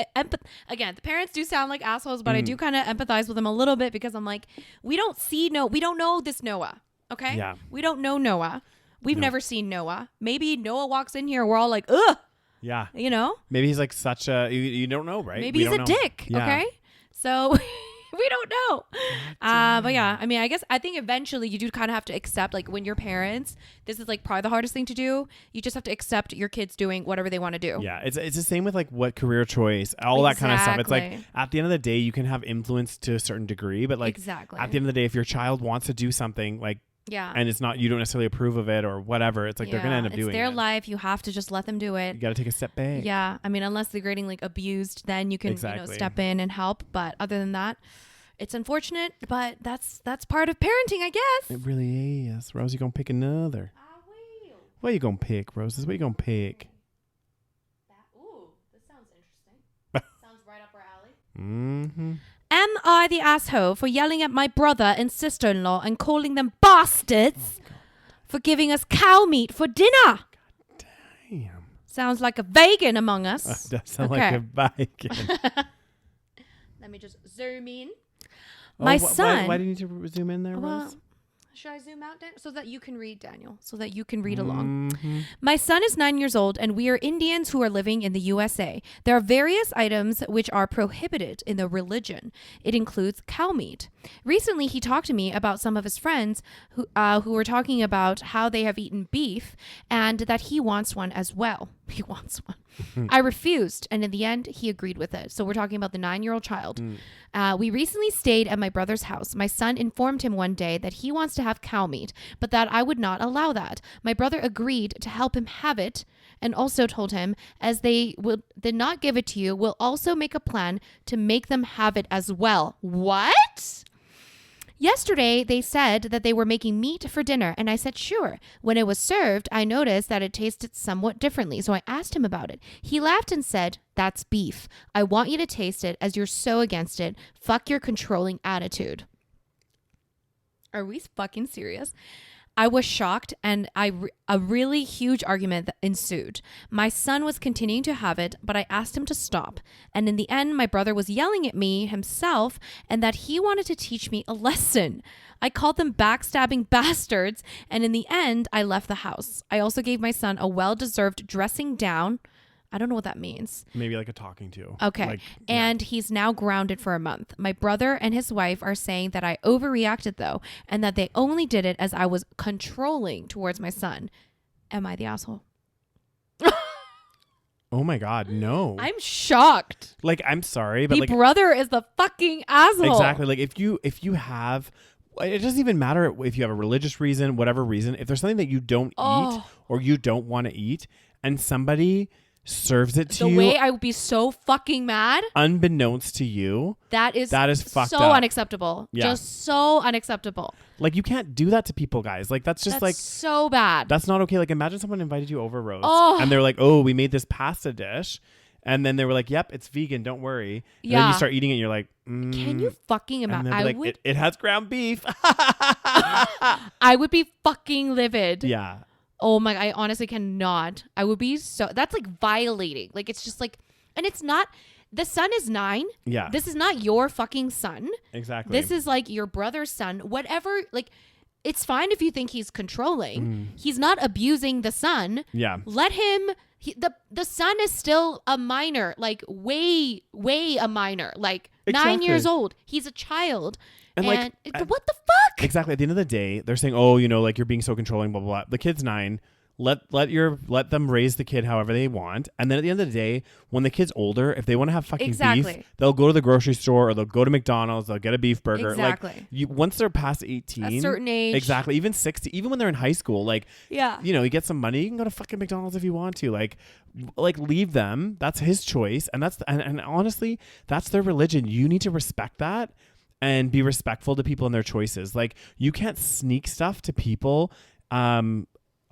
again, the parents do sound like assholes, but I do kind of empathize with them a little bit because I'm like, we don't know this Noah. Okay. Yeah. We don't know Noah. We've never seen Noah. Maybe Noah walks in here. We're all like, ugh. Yeah. Maybe he's like such a, you don't know, right? Maybe he's a dick. Yeah. Okay. So we don't know. But yeah, I mean, I think eventually you do kind of have to accept, like when you're parents, this is like probably the hardest thing to do. You just have to accept your kids doing whatever they want to do. Yeah. It's the same with like what career choice, all that kind of stuff. It's like at the end of the day, you can have influence to a certain degree, but like at the end of the day, if your child wants to do something like, and it's not, you don't necessarily approve of it or whatever. It's like they're going to end up doing it. It's their life. You have to just let them do it. You got to take a step back. Yeah. I mean, unless they're getting like abused, then you can step in and help. But other than that, it's unfortunate, but that's part of parenting, I guess. It really is. Rose, you going to pick another? I will. What are you going to pick, Roses? What are you going to pick? This sounds interesting. Sounds right up our alley. Mm-hmm. Am I the asshole for yelling at my brother and sister-in-law and calling them bastards for giving us cow meat for dinner? God damn. Sounds like a vegan among us. Does sound like a vegan. Let me just zoom in. My son. Why do you need to zoom in there, Rose? Should I zoom out, Dan? So that you can read, Daniel. So that you can read along. My son is 9 years old and we are Indians who are living in the USA. There are various items which are prohibited in the religion. It includes cow meat. Recently, he talked to me about some of his friends who were talking about how they have eaten beef and that he wants one as well. He wants one. I refused, and in the end, he agreed with it. So we're talking about the 9-year-old child. We recently stayed at my brother's house. My son informed him one day that he wants to have cow meat, but that I would not allow that. My brother agreed to help him have it, and also told him, as they did not give it to you, we'll also make a plan to make them have it as well. What? Yesterday, they said that they were making meat for dinner, and I said, sure. When it was served, I noticed that it tasted somewhat differently, so I asked him about it. He laughed and said, that's beef. I want you to taste it as you're so against it. Fuck your controlling attitude. Are we fucking serious? I was shocked, and a really huge argument that ensued. My son was continuing to have it, but I asked him to stop. And in the end, my brother was yelling at me himself and that he wanted to teach me a lesson. I called them backstabbing bastards, and in the end, I left the house. I also gave my son a well-deserved dressing down. I don't know what that means. Maybe like a talking to. Okay. Like, and he's now grounded for a month. My brother and his wife are saying that I overreacted though, and that they only did it as I was controlling towards my son. Am I the asshole? Oh my God, no. I'm shocked. Like, I'm sorry, but The like brother is the fucking asshole. exactly. Like if you have, it doesn't even matter if you have a religious reason, whatever reason, if there's something that you don't eat or you don't want to eat and somebody serves it to the you way I would be so fucking mad, unbeknownst to you, that is fucked so up. Unacceptable. Yeah. Just so unacceptable. Like you can't do that to people, guys. Like that's just That's like so bad. that's not okay. Like imagine someone invited you over, Rose, Oh. and they're like, oh, we made this pasta dish, and then they were like, yep, it's vegan, don't worry. And then Yeah. you start eating it and you're like, Can you fucking and imagine? they'll be I like, would it has ground beef. I would be fucking livid. Yeah. Oh my, I honestly cannot. I would be so, that's like violating. Like, it's just like, and it's not, the son is 9. Yeah. This is not your fucking son. Exactly. This is like your brother's son. Whatever, like, it's fine if you think he's controlling. He's not abusing the son. Yeah. Let him, the son is still a minor, like way a minor, like 9 years old. He's a child. And like, what the fuck? Exactly. At the end of the day, they're saying, "Oh, you know, like you're being so controlling." Blah blah blah. The kid's 9. Let them raise the kid however they want. And then at the end of the day, when the kid's older, if they want to have fucking beef, they'll go to the grocery store or they'll go to McDonald's. They'll get a beef burger. Exactly. Like once they're past 18, A certain age. exactly, even 60, even when they're in high school, like Yeah. you know, you get some money, you can go to fucking McDonald's if you want to. Like leave them. That's his choice, and and honestly, that's their religion. You need to respect that. And be respectful to people and their choices. Like you can't sneak stuff to people.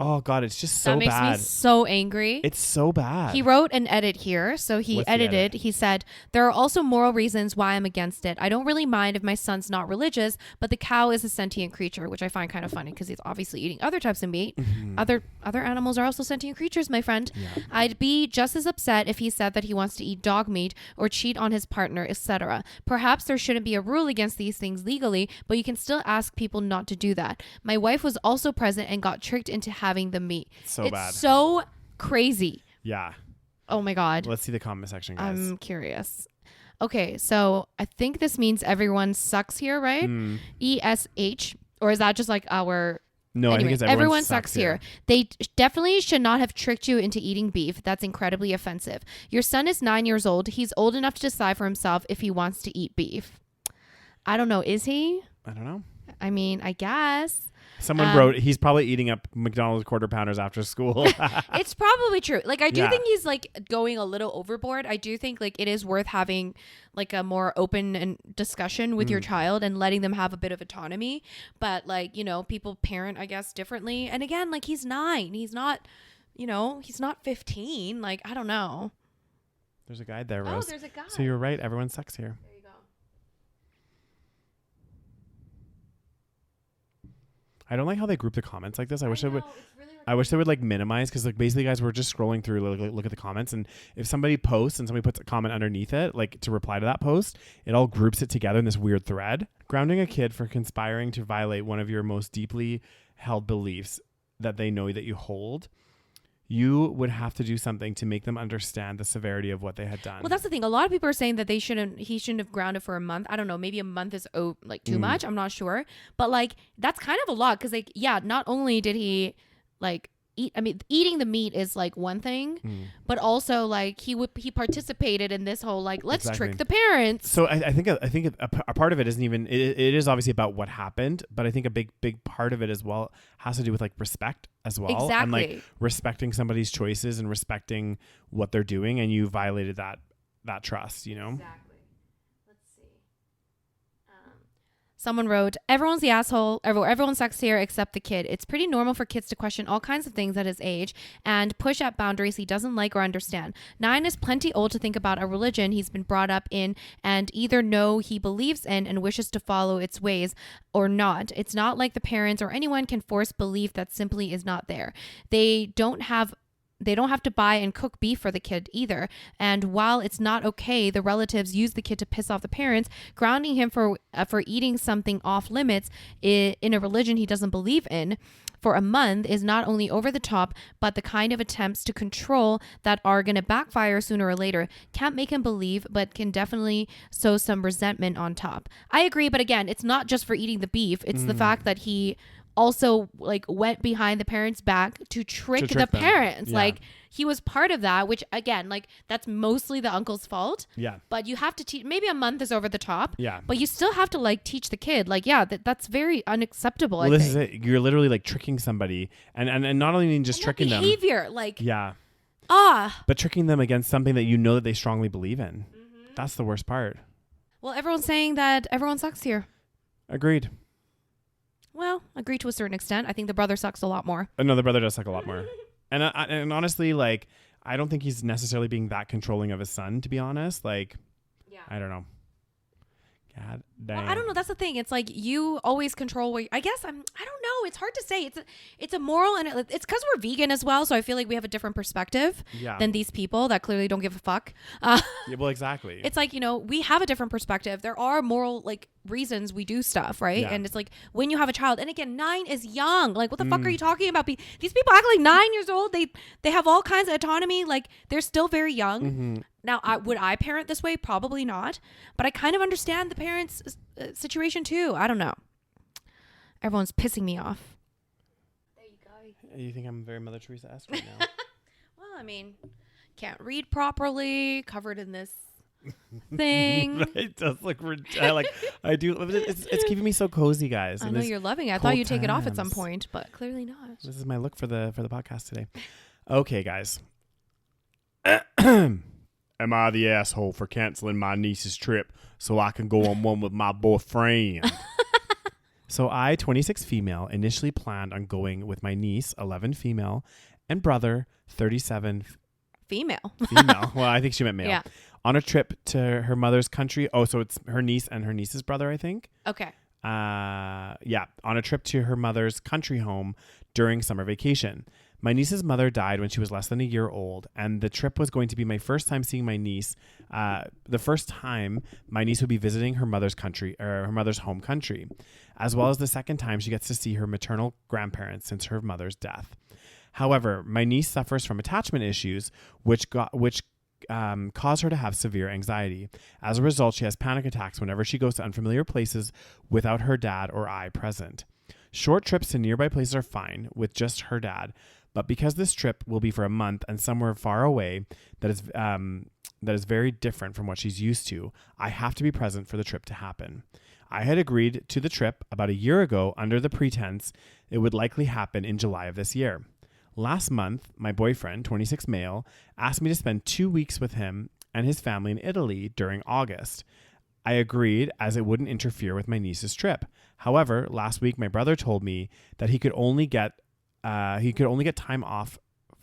Oh God, it's just so bad. That makes me so angry. It's so bad. He wrote an edit here. So he edited, he said, there are also moral reasons why I'm against it. I don't really mind if my son's not religious, but the cow is a sentient creature, which I find kind of funny because he's obviously eating other types of meat. Other animals are also sentient creatures, my friend. Yeah. I'd be just as upset if he said that he wants to eat dog meat or cheat on his partner, etc. Perhaps there shouldn't be a rule against these things legally, but you can still ask people not to do that. My wife was also present and got tricked into having the meat. It's bad. So crazy. Yeah. Oh my God. Let's see the comment section, guys. I'm curious. Okay, so I think this means everyone sucks here, right? ESH, or is that just like our... No, anyway, I think it's everyone sucks here. They definitely should not have tricked you into eating beef. That's incredibly offensive. Your son is 9 years old. He's old enough to decide for himself if he wants to eat beef. I don't know. Is he? I don't know. I mean, I guess. Someone wrote, he's probably eating up McDonald's quarter pounders after school. It's probably true. Like, I do Yeah. think he's like going a little overboard. I do think like it is worth having like a more open and discussion with your child and letting them have a bit of autonomy. But like, you know, people parent, I guess, differently. And again, like he's 9. He's not, you know, he's not 15. Like, I don't know. There's a guide there, Rose. Oh, there's a guide. So you're right. Everyone sucks here. There you go. I don't like how they group the comments like this. I wish they would. I wish they would like minimize, because like basically, guys, we're just scrolling through, look at the comments, and if somebody posts and somebody puts a comment underneath it, like to reply to that post, it all groups it together in this weird thread. Grounding a kid for conspiring to violate one of your most deeply held beliefs that they know that you hold. You would have to do something to make them understand the severity of what they had done. Well, that's the thing. A lot of people are saying that he shouldn't have grounded for a month. I don't know. Maybe a month is like too much. I'm not sure. But like, that's kind of a lot. Cause like, yeah, not only did he like eating the meat is like one thing, but also like he participated in this whole like let's trick the parents. So I think a part of it isn't even it is obviously about what happened, but I think a big part of it as well has to do with like respect as well. Exactly. And like respecting somebody's choices and respecting what they're doing, and you violated that trust, you know? Exactly. Someone wrote, everyone's the asshole. Everyone sucks here except the kid. It's pretty normal for kids to question all kinds of things at his age and push at boundaries he doesn't like or understand. 9 is plenty old to think about a religion he's been brought up in and either know he believes in and wishes to follow its ways or not. It's not like the parents or anyone can force belief that simply is not there. They don't have to buy and cook beef for the kid either. And while it's not okay, the relatives use the kid to piss off the parents, grounding him for eating something off limits in a religion he doesn't believe in for a month is not only over the top, but the kind of attempts to control that are going to backfire sooner or later. Can't make him believe, but can definitely sow some resentment on top. I agree, but again, it's not just for eating the beef. It's the fact that he also like went behind the parents' back to trick the parents. Yeah. Like he was part of that, which again, like that's mostly the uncle's fault. Yeah. But you have to teach, maybe a month is over the top. Yeah. But you still have to like teach the kid, like, yeah, that's very unacceptable. Well, this is it. You're literally like tricking somebody and not only just tricking them. Behavior, like. Yeah. But tricking them against something that you know that they strongly believe in. Mm-hmm. That's the worst part. Well, everyone's saying that everyone sucks here. Agreed. Well, agree to a certain extent. I think the brother sucks a lot more. No, the brother does suck a lot more. And honestly, like, I don't think he's necessarily being that controlling of his son, to be honest. Like, yeah. I don't know. God damn. Well, I don't know. That's the thing. It's like you always control what I guess I don't know. It's hard to say. It's a moral, and it's because we're vegan as well. So I feel like we have a different perspective than these people that clearly don't give a fuck. Yeah, well, exactly. It's like, you know, we have a different perspective. There are moral like reasons we do stuff, right? Yeah. And it's like when you have a child, and again, 9 is young. Like, what the fuck are you talking about? These people act like 9 years old. They have all kinds of autonomy. Like, they're still very young. Mm-hmm. Now, would I parent this way? Probably not. But I kind of understand the parents' situation too. I don't know. Everyone's pissing me off. There you go. You think I'm very Mother Teresa-esque right now? Well, I mean, can't read properly, covered in this thing. It does look I do. It's keeping me so cozy, guys. I know you're loving it. I thought you'd take it off at some point, but clearly not. This is my look for the podcast today. Okay, guys. Am I the asshole for canceling my niece's trip so I can go on one with my boyfriend? So I, 26 female, initially planned on going with my niece, 11 female, and brother, 37 female. Well, I think she meant male. Yeah. On a trip to her mother's country. Oh, so it's her niece and her niece's brother, I think. Okay. Yeah, on a trip to her mother's country home during summer vacation. My niece's mother died when she was less than a year old, and the trip was going to be my first time seeing my niece. The first time my niece would be visiting her mother's country, or her mother's home country, as well as the second time she gets to see her maternal grandparents since her mother's death. However, my niece suffers from attachment issues, which cause her to have severe anxiety. As a result, she has panic attacks whenever she goes to unfamiliar places without her dad or I present. Short trips to nearby places are fine with just her dad, but because this trip will be for a month and somewhere far away that is very different from what she's used to, I have to be present for the trip to happen. I had agreed to the trip about a year ago under the pretense it would likely happen in July of this year. Last month, my boyfriend, 26 male, asked me to spend 2 weeks with him and his family in Italy during August. I agreed as it wouldn't interfere with my niece's trip. However, last week my brother told me that he could only get time off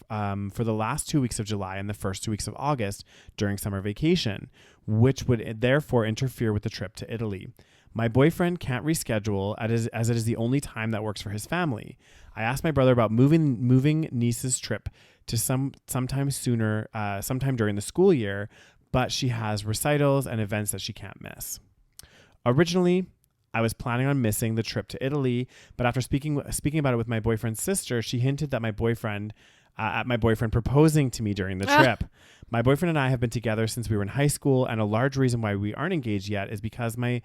for the last 2 weeks of July and the first 2 weeks of August during summer vacation, which would therefore interfere with the trip to Italy. My boyfriend can't reschedule as it is the only time that works for his family. I asked my brother about moving niece's trip to sometime sooner, sometime during the school year, but she has recitals and events that she can't miss. Originally, I was planning on missing the trip to Italy, but after speaking about it with my boyfriend's sister, she hinted that my boyfriend proposing to me during the trip. My boyfriend and I have been together since we were in high school, and a large reason why we aren't engaged yet is because my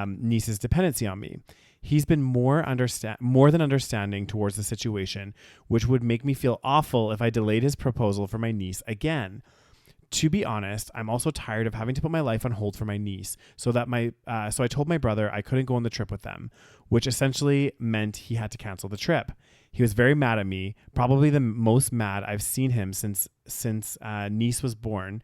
niece's dependency on me. He's been more than understanding towards the situation, which would make me feel awful if I delayed his proposal for my niece again. To be honest, I'm also tired of having to put my life on hold for my niece. So I told my brother I couldn't go on the trip with them, which essentially meant he had to cancel the trip. He was very mad at me, probably the most mad I've seen him since niece was born.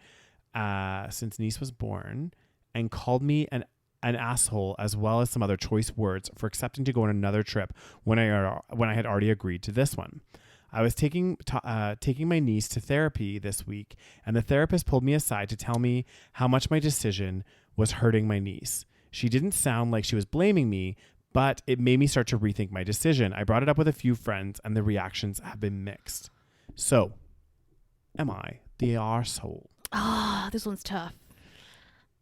Since niece was born, and called me an asshole, as well as some other choice words for accepting to go on another trip when I had already agreed to this one. I was taking my niece to therapy this week, and the therapist pulled me aside to tell me how much my decision was hurting my niece. She didn't sound like she was blaming me, but it made me start to rethink my decision. I brought it up with a few friends, and the reactions have been mixed. So, am I the arsehole? Ah, this one's tough.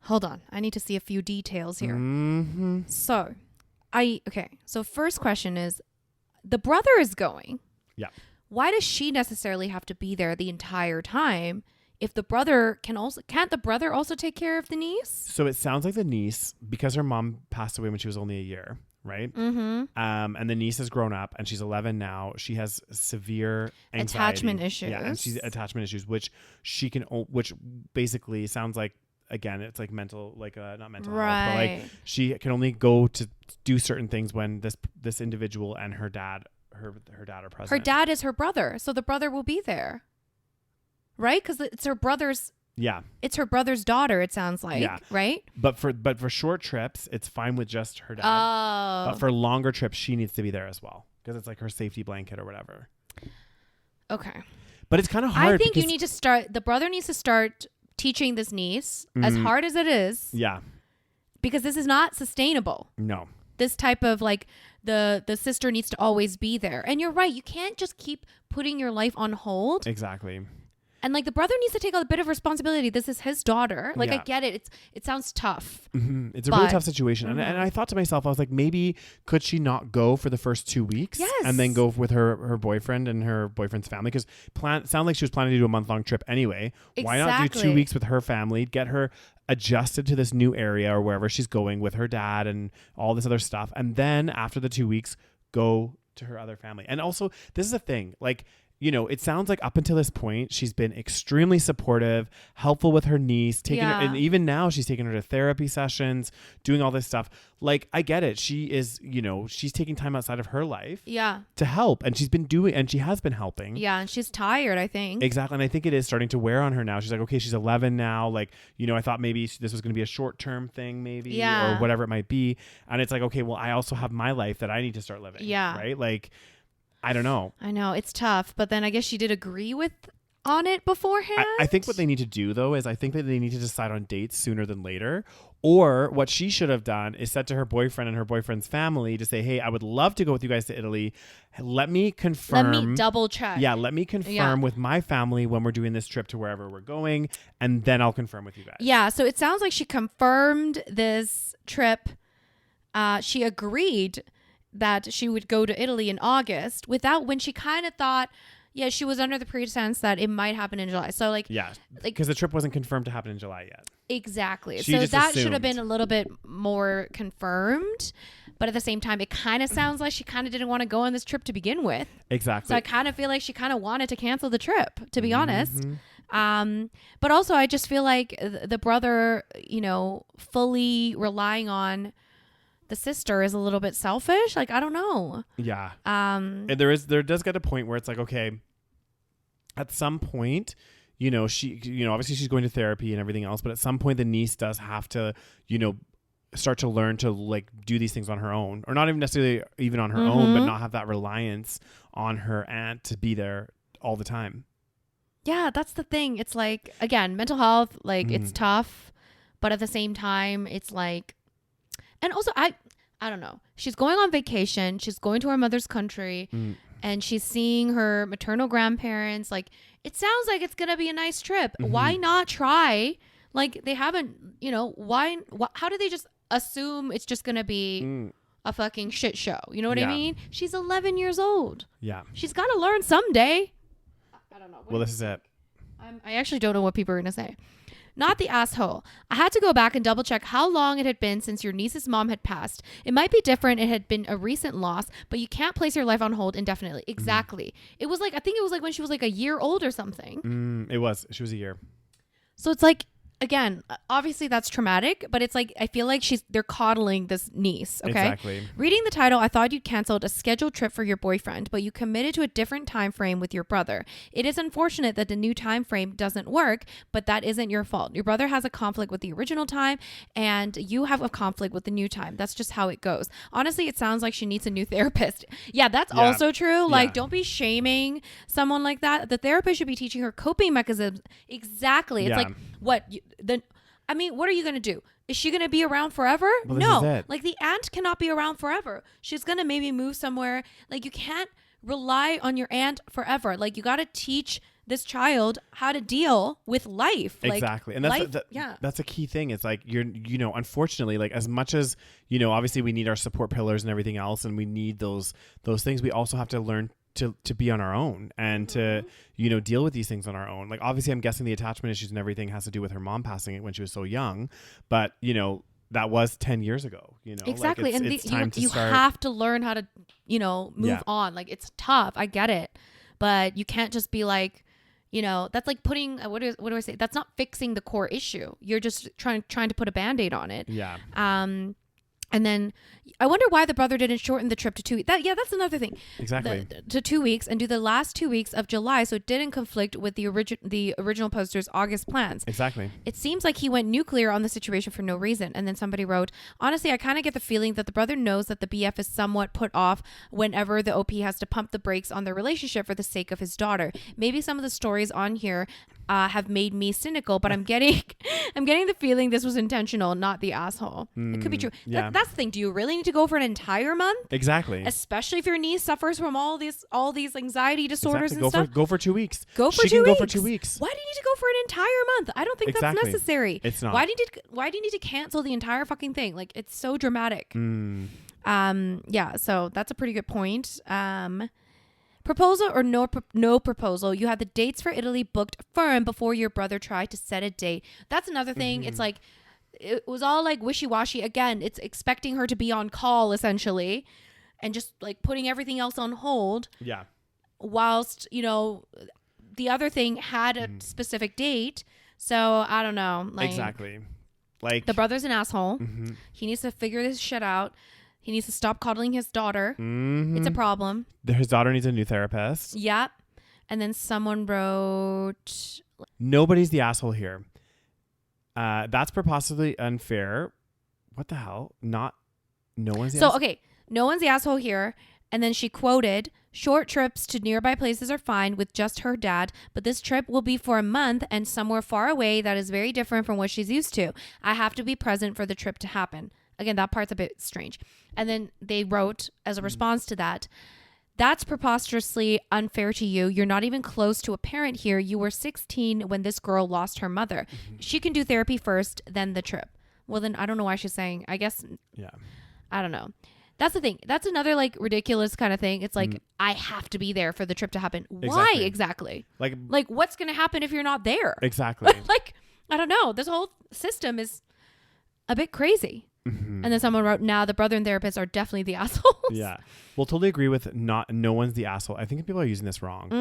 Hold on. I need to see a few details here. Mm-hmm. So first question is, the brother is going. Yeah. Why does she necessarily have to be there the entire time if the brother can't the brother also take care of the niece? So it sounds like the niece, because her mom passed away when she was only a year, right? Mm-hmm. And the niece has grown up and she's 11 now. She has severe anxiety. Attachment issues. Yeah, and she's attachment issues, which which basically sounds like, again, it's like mental, like not mental health, but like she can only go to do certain things when this individual and her dad are present. Her dad is her brother, so the brother will be there, right? Because it's her brother's. Yeah, it's her brother's daughter. It sounds like, right? But for short trips, it's fine with just her dad. Oh, but for longer trips, she needs to be there as well because it's like her safety blanket or whatever. Okay, but it's kind of hard. I think you need to start. The brother needs to start teaching this niece, as hard as it is. Yeah, because this is not sustainable. No. This type of like the sister needs to always be there. And you're right. You can't just keep putting your life on hold. Exactly. And like the brother needs to take a bit of responsibility. This is his daughter. Like, yeah. I get it. It sounds tough. Mm-hmm. It's a really tough situation. And I thought to myself, I was like, maybe could she not go for the first 2 weeks? Yes. And then go with her boyfriend and her boyfriend's family? Because sound like she was planning to do a month-long trip anyway. Exactly. Why not do 2 weeks with her family, get her adjusted to this new area or wherever she's going with her dad and all this other stuff. And then after the 2 weeks, go to her other family. And also, this is a thing, like, you know, it sounds like up until this point, she's been extremely supportive, helpful with her niece, taking her, and even now she's taking her to therapy sessions, doing all this stuff. Like, I get it. She is, you know, she's taking time outside of her life to help. And she has been helping. Yeah. And she's tired, I think. Exactly. And I think it is starting to wear on her now. She's like, okay, she's 11 now. Like, you know, I thought maybe this was going to be a short-term thing maybe or whatever it might be. And it's like, okay, well, I also have my life that I need to start living. Yeah. Right? Like, I don't know. I know it's tough, but then I guess she did agree on it beforehand. I think what they need to do though is I think that they need to decide on dates sooner than later. Or what she should have done is said to her boyfriend and her boyfriend's family to say, hey, I would love to go with you guys to Italy. Let me confirm. Let me double check. Yeah, let me confirm with my family when we're doing this trip to wherever we're going, and then I'll confirm with you guys. Yeah, so it sounds like she confirmed this trip. She agreed that she would go to Italy in August when she kind of thought, she was under the pretense that it might happen in July. So because the trip wasn't confirmed to happen in July yet. Exactly. She so just that assumed. should have been a little bit more confirmed. But at the same time, it kind of sounds like she kind of didn't want to go on this trip to begin with. Exactly. So I kind of feel like she kind of wanted to cancel the trip, to be honest. But also I just feel like the brother, you know, fully relying on the sister is a little bit selfish. Like, I don't know. Yeah. And there does get a point where it's like, okay, at some point, you know, obviously she's going to therapy and everything else, but at some point the niece does have to, you know, start to learn to like do these things on her own, or not even necessarily even on her own, but not have that reliance on her aunt to be there all the time. Yeah, that's the thing. It's like, again, mental health, like it's tough, but at the same time, it's like, and also, I don't know. She's going on vacation. She's going to her mother's country, and she's seeing her maternal grandparents. Like, it sounds like it's gonna be a nice trip. Why not try? Like, they haven't, you know. How do they just assume it's just gonna be a fucking shit show? You know what I mean? She's 11 years old. Yeah. She's got to learn someday. I don't know. Well, this is it. I actually don't know what people are gonna say. Not the asshole. I had to go back and double check how long it had been since your niece's mom had passed. It might be different. It had been a recent loss, but you can't place your life on hold indefinitely. Exactly. It was like, I think it was like when she was like a year old or something. It was. She was a year. So it's like, again, obviously that's traumatic, but it's like, I feel like they're coddling this niece. Okay. Exactly. Reading the title, I thought you'd canceled a scheduled trip for your boyfriend, but you committed to a different time frame with your brother. It is unfortunate that the new time frame doesn't work, but that isn't your fault. Your brother has a conflict with the original time and you have a conflict with the new time. That's just how it goes. Honestly, it sounds like she needs a new therapist. Yeah, that's also true. Like, don't be shaming someone like that. The therapist should be teaching her coping mechanisms. Exactly. It's like, what are you going to do? Is she going to be around forever? Well, no. Like, the aunt cannot be around forever. She's going to maybe move somewhere. Like, you can't rely on your aunt forever. Like, you got to teach this child how to deal with life. Exactly. And that's a key thing. It's like, unfortunately, like, as much as, obviously we need our support pillars and everything else, and we need those things, we also have to learn to be on our own and to deal with these things on our own. Like, obviously I'm guessing the attachment issues and everything has to do with her mom passing when she was so young, but that was 10 years ago. Exactly. Like, it's time to start. Have to learn how to move on. Like, it's tough, I get it, but you can't just be like, that's like putting what do I say, that's not fixing the core issue. You're just trying to put a band-aid on it. And then I wonder why the brother didn't shorten the trip to 2 weeks. That's another thing. Exactly. To 2 weeks and do the last 2 weeks of July, so it didn't conflict with the original poster's August plans. Exactly. It seems like he went nuclear on the situation for no reason. And then somebody wrote, honestly, I kind of get the feeling that the brother knows that the BF is somewhat put off whenever the OP has to pump the brakes on their relationship for the sake of his daughter. Maybe some of the stories on here have made me cynical, but I'm getting the feeling this was intentional, not the asshole. It could be true. Yeah. That's the thing. Do you really need to go for an entire month? Exactly. Especially if your niece suffers from all these anxiety disorders and stuff. Go for 2 weeks. Go for 2 weeks. She can go for 2 weeks. Why do you need to go for an entire month? I don't think that's necessary. It's not. Why do you need to cancel the entire fucking thing? Like, it's so dramatic. Yeah. So that's a pretty good point. Proposal or no proposal. You had the dates for Italy booked firm before your brother tried to set a date. That's another thing. It's like, it was all like wishy-washy. Again, it's expecting her to be on call essentially and just like putting everything else on hold. Yeah. Whilst, the other thing had a specific date. So I don't know. Like, exactly. Like, the brother's an asshole. He needs to figure this shit out. He needs to stop coddling his daughter. It's a problem. His daughter needs a new therapist. Yep. And then someone wrote, nobody's the asshole here. That's preposterously unfair. What the hell? No one's the asshole. Okay, no one's the asshole here. And then she quoted, short trips to nearby places are fine with just her dad, but this trip will be for a month and somewhere far away that is very different from what she's used to. I have to be present for the trip to happen. Again, that part's a bit strange. And then they wrote, as a response to that, that's preposterously unfair to you. You're not even close to a parent here. You were 16 when this girl lost her mother. She can do therapy first, then the trip. Well, then I don't know why she's saying, I guess. Yeah. I don't know. That's the thing. That's another like ridiculous kind of thing. It's like, I have to be there for the trip to happen. Why exactly? Like what's going to happen if you're not there? Exactly. Like, I don't know. This whole system is a bit crazy. And then someone wrote, now the brother and therapist are definitely the assholes. Yeah. Well, totally agree with no one's the asshole. I think people are using this wrong.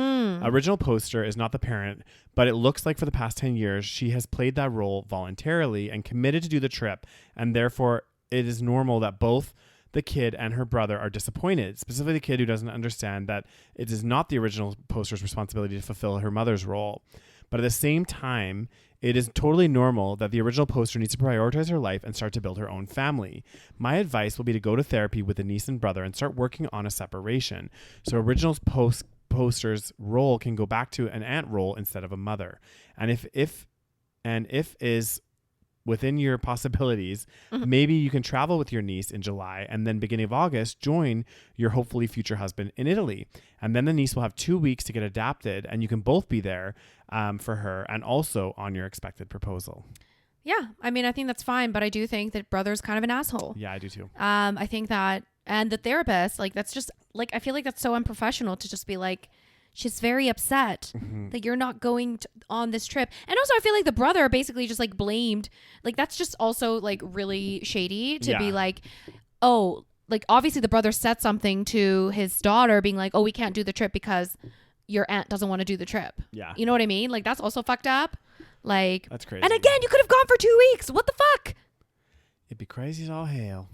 Original poster is not the parent, but it looks like for the past 10 years, she has played that role voluntarily and committed to do the trip. And therefore, it is normal that both the kid and her brother are disappointed, specifically the kid who doesn't understand that it is not the original poster's responsibility to fulfill her mother's role. But at the same time, it is totally normal that the original poster needs to prioritize her life and start to build her own family. My advice will be to go to therapy with the niece and brother and start working on a separation. So original poster's role can go back to an aunt role instead of a mother. And if is within your possibilities, maybe you can travel with your niece in July and then beginning of August, join your hopefully future husband in Italy. And then the niece will have 2 weeks to get adapted and you can both be there for her and also on your expected proposal. Yeah. I mean, I think that's fine, but I do think that brother's kind of an asshole. Yeah, I do too. I think that, and the therapist, like, that's just like, I feel like that's so unprofessional to just be like, she's very upset that you're not going on this trip. And also I feel like the brother basically just like blamed, like that's just also like really shady to be like, oh, like obviously the brother said something to his daughter being like, oh, we can't do the trip because your aunt doesn't want to do the trip. Yeah. You know what I mean? Like that's also fucked up. Like, that's crazy. And again, you could have gone for 2 weeks. What the fuck? It'd be crazy as all hell.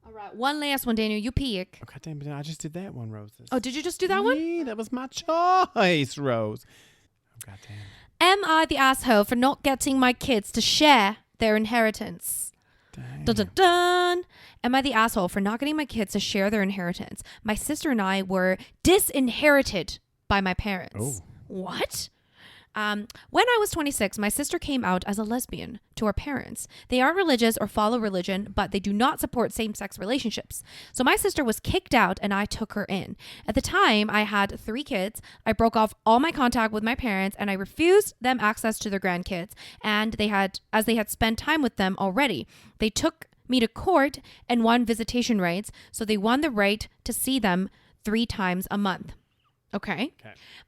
All right. One last one, Daniel. You pick. Oh, God damn it. I just did that one, Roses. Oh, did you just do that one? Yeah, that was my choice, Rose. Oh, God damn. Am I the asshole for not getting my kids to share their inheritance? Dun, dun, dun. Am I the asshole for not getting my kids to share their inheritance? My sister and I were disinherited by my parents. Oh. What? When I was 26, my sister came out as a lesbian to our parents. They aren't religious or follow religion, but they do not support same-sex relationships. So my sister was kicked out and I took her in. At the time, I had 3 kids. I broke off all my contact with my parents and I refused them access to their grandkids. And they had spent time with them already. They took me to court and won visitation rights. So they won the right to see them 3 times a month. Okay.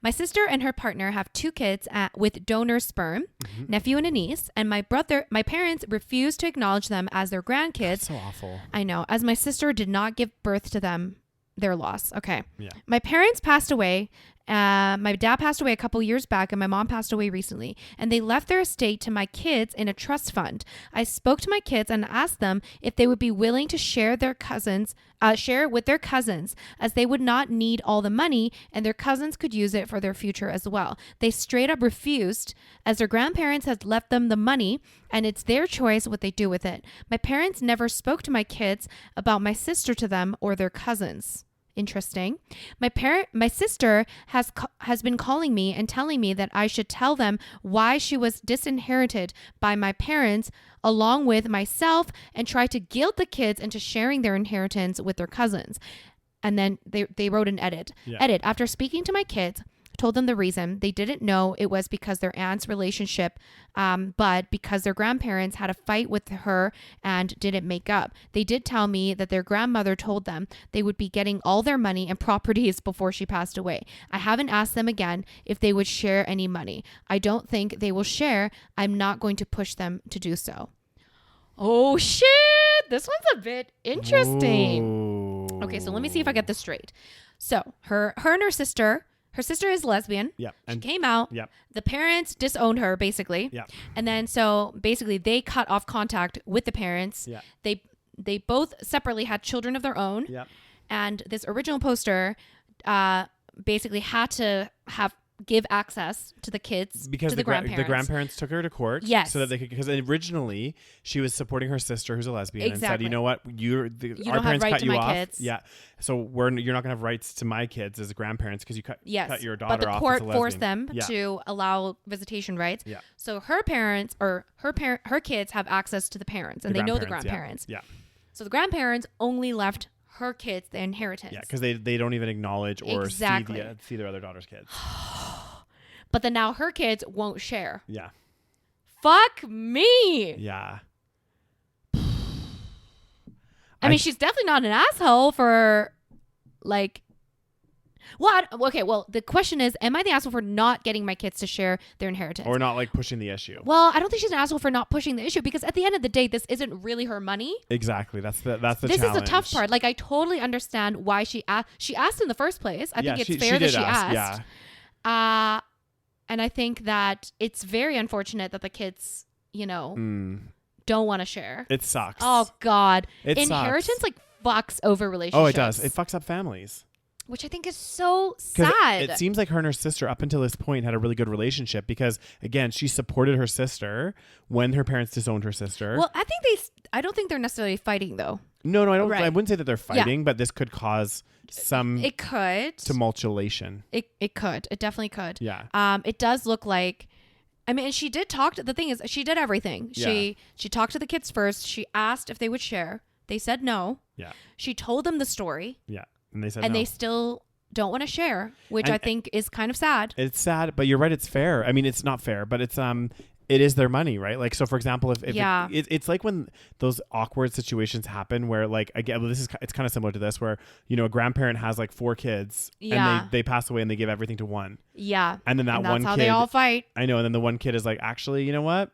My sister and her partner have 2 kids with donor sperm, nephew and a niece, and my parents refused to acknowledge them as their grandkids. That's so awful. I know, as my sister did not give birth to them, their loss. Okay. Yeah. My parents passed away. My dad passed away a couple years back and my mom passed away recently, and they left their estate to my kids in a trust fund. I spoke to my kids and asked them if they would be willing to share with their cousins, as they would not need all the money and their cousins could use it for their future as well. They straight up refused, as their grandparents had left them the money and it's their choice what they do with it. My parents never spoke to my kids about my sister to them or their cousins. Interesting. My sister has been calling me and telling me that I should tell them why she was disinherited by my parents along with myself and try to guilt the kids into sharing their inheritance with their cousins. And then they wrote an edit. Yeah. Edit. After speaking to my kids, told them the reason. They didn't know it was because their aunt's relationship, but because their grandparents had a fight with her and didn't make up. They did tell me that their grandmother told them they would be getting all their money and properties before she passed away. I haven't asked them again if they would share any money. I don't think they will share. I'm not going to push them to do so. Oh, shit. This one's a bit interesting. Ooh. Okay, so let me see if I get this straight. So her and her sister is lesbian. Yeah. She came out. Yeah. The parents disowned her, basically. Yeah. And then so basically they cut off contact with the parents. Yeah. They both separately had children of their own. Yeah. And this original poster basically had to give access to the kids because to the grandparents. grandparents took her to court. Yes. So that they could, because originally she was supporting her sister who's a lesbian and said, you know what, our don't have parents right cut to you my off. kids. Yeah. So you're not going to have rights to my kids as grandparents because you cut your daughter off. But the as court a lesbian. forced them to allow visitation rights. Yeah. So her parents or her kids have access to the parents and they know the grandparents. Yeah. So the grandparents only left her kids the inheritance. Yeah, because they don't even acknowledge or Exactly. see their other daughter's kids. But then now her kids won't share. Yeah. Fuck me. Yeah. I mean, she's definitely not an asshole for like. Well, well, the question is, am I the asshole for not getting my kids to share their inheritance? Or not like pushing the issue. Well, I don't think she's an asshole for not pushing the issue because at the end of the day, this isn't really her money. Exactly. That's the This challenge. is the tough part. Like, I totally understand why she asked in the first place. I think it's fair that she asked. Yeah. And I think that it's very unfortunate that the kids, don't want to share. It sucks. Oh, God. It Inheritance, sucks. like, fucks over relationships. Oh, it does. It fucks up families. Which I think is so sad. It seems like her and her sister, up until this point, had a really good relationship because, again, she supported her sister when her parents disowned her sister. Well, I don't think they're necessarily fighting, though. No, I don't. Right. I wouldn't say that they're fighting, but this could cause some. It could. Tumultuation. It could. It definitely could. Yeah. It does look like. I mean, she did talk to. The thing is, she did everything. Yeah. She talked to the kids first. She asked if they would share. They said no. Yeah. She told them the story. Yeah. And they said and no. they still don't want to share, which I think is kind of sad. It's sad, but you're right. It's fair. I mean, it's not fair, but it's it is their money, right? Like, so for example, if Yeah. it's like when those awkward situations happen where like, again, well, it's kind of similar to this where, you know, a grandparent has like 4 kids Yeah. and they pass away and they give everything to one. Yeah. And then And one that's how kid, they all fight. I know. And then the one kid is like, actually, you know what?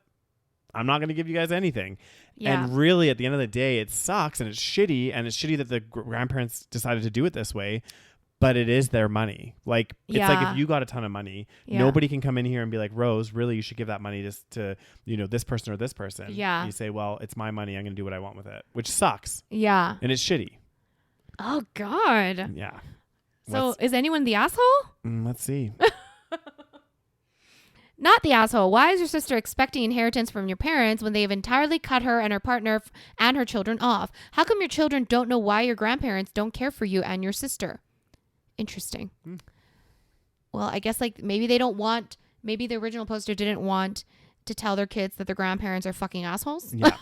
I'm not going to give you guys anything. Yeah. And really at the end of the day, it sucks and it's shitty. And it's shitty that the grandparents decided to do it this way. But it is their money. Like, it's like if you got a ton of money, nobody can come in here and be like, Rose, really, you should give that money just to, you know, this person or this person. Yeah. You say, well, it's my money. I'm going to do what I want with it, which sucks. Yeah. And it's shitty. Oh, God. Yeah. So is anyone the asshole? Let's see. Not the asshole. Why is your sister expecting inheritance from your parents when they have entirely cut her and her partner and her children off? How come your children don't know why your grandparents don't care for you and your sister? Interesting. Well, I guess like maybe they don't want, maybe the original poster didn't want to tell their kids that their grandparents are fucking assholes. Yeah.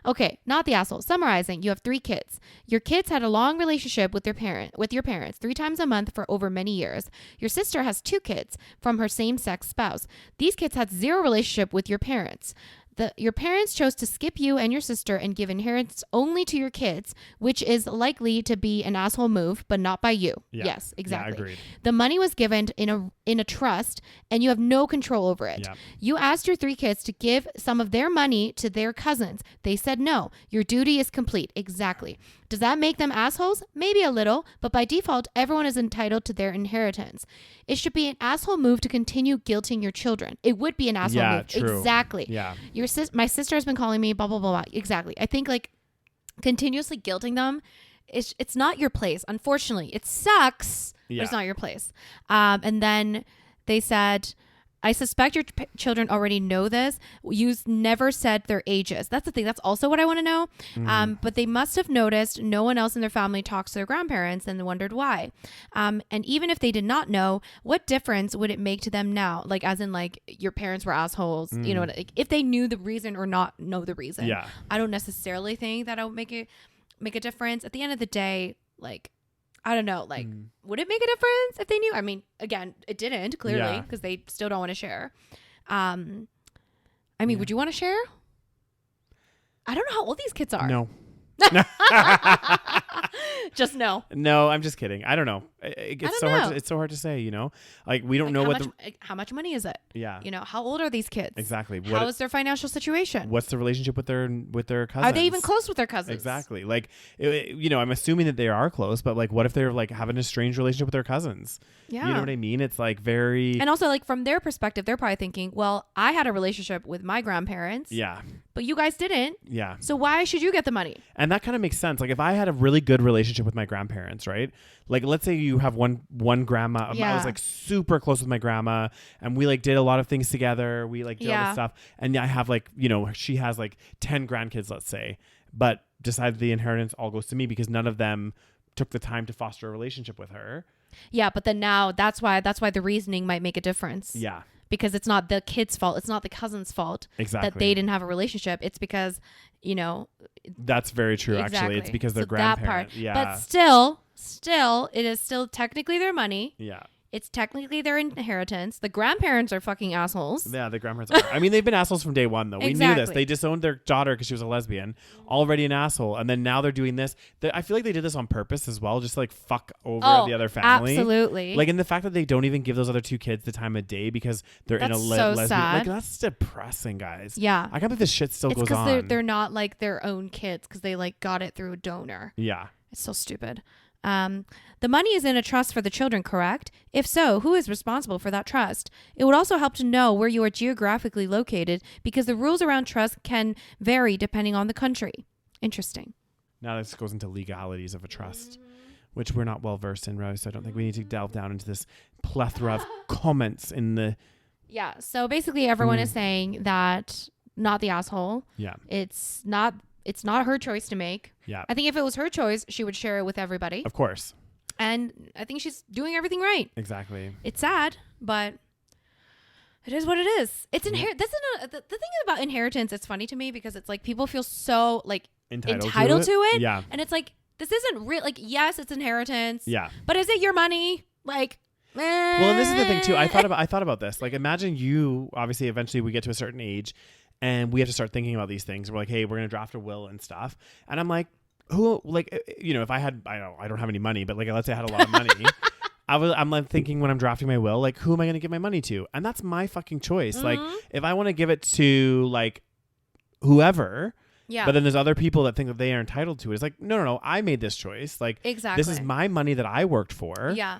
Okay, not the asshole. Summarizing, you have 3 kids. Your kids had a long relationship with your parents 3 times a month for over many years. Your sister has 2 kids from her same-sex spouse. These kids had 0 relationship with your parents. Your parents chose to skip you and your sister and give inheritance only to your kids, which is likely to be an asshole move, but not by you. Yeah. Yes, exactly. Yeah, agreed. The money was given in a trust, and you have no control over it. Yeah. You asked your 3 kids to give some of their money to their cousins. They said no. Your duty is complete. Exactly. Does that make them assholes? Maybe a little, but by default, everyone is entitled to their inheritance. It should be an asshole move to continue guilting your children. It would be an asshole move. True. Exactly. Yeah. My sister has been calling me blah, blah, blah, blah. Exactly. I think like continuously guilting them, it's not your place. Unfortunately, it sucks, but it's not your place. And then they said, I suspect your children already know this. You never said their ages. That's the thing. That's also what I want to know. But they must have noticed no one else in their family talks to their grandparents and wondered why. And even if they did not know, what difference would it make to them now? Like, as in, like, your parents were assholes. You know, like, if they knew the reason or not know the reason. Yeah. I don't necessarily think that it would make a difference. At the end of the day, like, I don't know, like, would it make a difference if they knew? I mean, again, it didn't, clearly, because they still don't want to share. I mean, would you want to share? I don't know how old these kids are. No. Just no. No, I'm just kidding. I don't know. It's so hard to say, you know? Like, we don't know how much money is it? Yeah. You know, how old are these kids? Exactly. How is their financial situation? What's the relationship with their cousins? Are they even close with their cousins? Exactly. Like, you know, I'm assuming that they are close, but like, what if they're like having a strange relationship with their cousins? Yeah. You know what I mean? It's like very... And also, like, from their perspective, they're probably thinking, well, I had a relationship with my grandparents. Yeah. But you guys didn't. Yeah. So why should you get the money? And that kind of makes sense. Like, if I had a really good relationship with my grandparents, right? Like, let's say you have one grandma. I was like super close with my grandma, and we like did a lot of things together. We like did all this stuff. And I have like, you know, she has like 10 grandkids, let's say, but decided the inheritance all goes to me because none of them took the time to foster a relationship with her. Yeah, but then now that's why the reasoning might make a difference. Yeah. Because it's not the kid's fault. It's not the cousin's fault Exactly. that they didn't have a relationship. It's because, you know. That's very true, actually. It's because they're grandparents. That part. But still, it is still technically their money. Yeah. It's technically their inheritance. The grandparents are fucking assholes. Yeah, the grandparents are. I mean, they've been assholes from day one, though. We knew this. They disowned their daughter because she was a lesbian. Already an asshole. And then now they're doing this. I feel like they did this on purpose as well, just to, like, fuck over the other family. Absolutely. Like, in the fact that they don't even give those other 2 kids the time of day because they're in a lesbian. Sad. Like, that's depressing, guys. Yeah. I can't believe this shit still goes on. It's because they're not, like, their own kids because they, like, got it through a donor. Yeah. It's so stupid. The money is in a trust for the children, correct? If so, who is responsible for that trust? It would also help to know where you are geographically located because the rules around trust can vary depending on the country. Interesting. Now this goes into legalities of a trust, which we're not well versed in, Rose. So I don't think we need to delve down into this plethora of comments in the... Yeah. So basically everyone is saying that not the asshole. Yeah. It's not her choice to make. Yeah. I think if it was her choice, she would share it with everybody. Of course. And I think she's doing everything right. Exactly. It's sad, but it is what it is. It's the thing about inheritance. It's funny to me because it's like people feel so like entitled to it. Yeah. And it's like, this isn't real. Like, yes, it's inheritance. Yeah. But is it your money? Like, Well, and this is the thing too. I thought about this. Like, imagine you. Obviously, eventually, we get to a certain age, and we have to start thinking about these things. We're like, hey, we're gonna draft a will and stuff. And I'm like, who? Like, if I don't have any money, but like, let's say I had a lot of money. I'm like thinking when I'm drafting my will, like, who am I gonna give my money to? And that's my fucking choice. Like, if I want to give it to like whoever. Yeah. But then there's other people that think that they are entitled to it. It's like, no. I made this choice. Like, exactly. This is my money that I worked for. Yeah.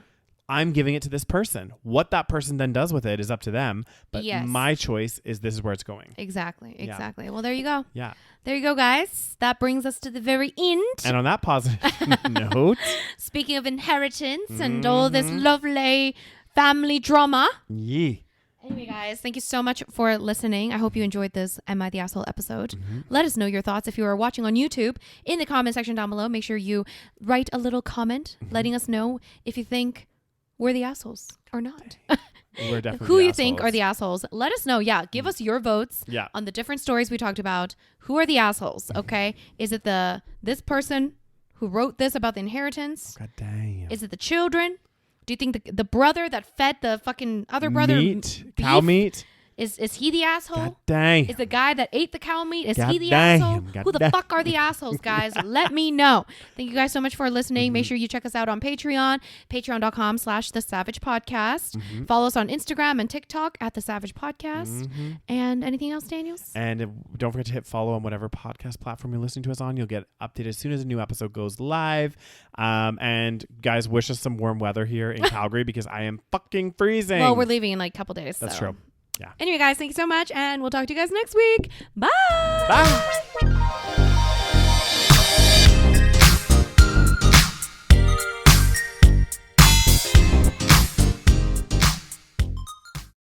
I'm giving it to this person. What that person then does with it is up to them. But my choice is this is where it's going. Exactly. Well, there you go. Yeah. There you go, guys. That brings us to the very end. And on that positive note. Speaking of inheritance and all this lovely family drama. Yeah. Anyway, guys, thank you so much for listening. I hope you enjoyed this Am I the Asshole episode. Let us know your thoughts if you are watching on YouTube in the comment section down below. Make sure you write a little comment letting us know if you think we're the assholes or not. We're definitely who you assholes. think are the assholes. Let us know. Yeah, give us your votes on the different stories we talked about. Who are the assholes? Okay, is it this person who wrote this about the inheritance? God damn. Is it the children? Do you think the brother that fed the fucking other brother cow meat? Is he the asshole? God dang. Is the guy that ate the cow meat? Is he the damn. asshole? God Who the fuck are the assholes, guys? Let me know. Thank you guys so much for listening. Make sure you check us out on Patreon, patreon.com/the SaVeg Podcast. Follow us on Instagram and TikTok at the SaVeg Podcast. And anything else, Daniels? And don't forget to hit follow on whatever podcast platform you're listening to us on. You'll get updated as soon as a new episode goes live. And guys, wish us some warm weather here in Calgary because I am fucking freezing. Well, we're leaving in like a couple days. That's true. Yeah. Anyway, guys, thank you so much. And we'll talk to you guys next week. Bye. Bye.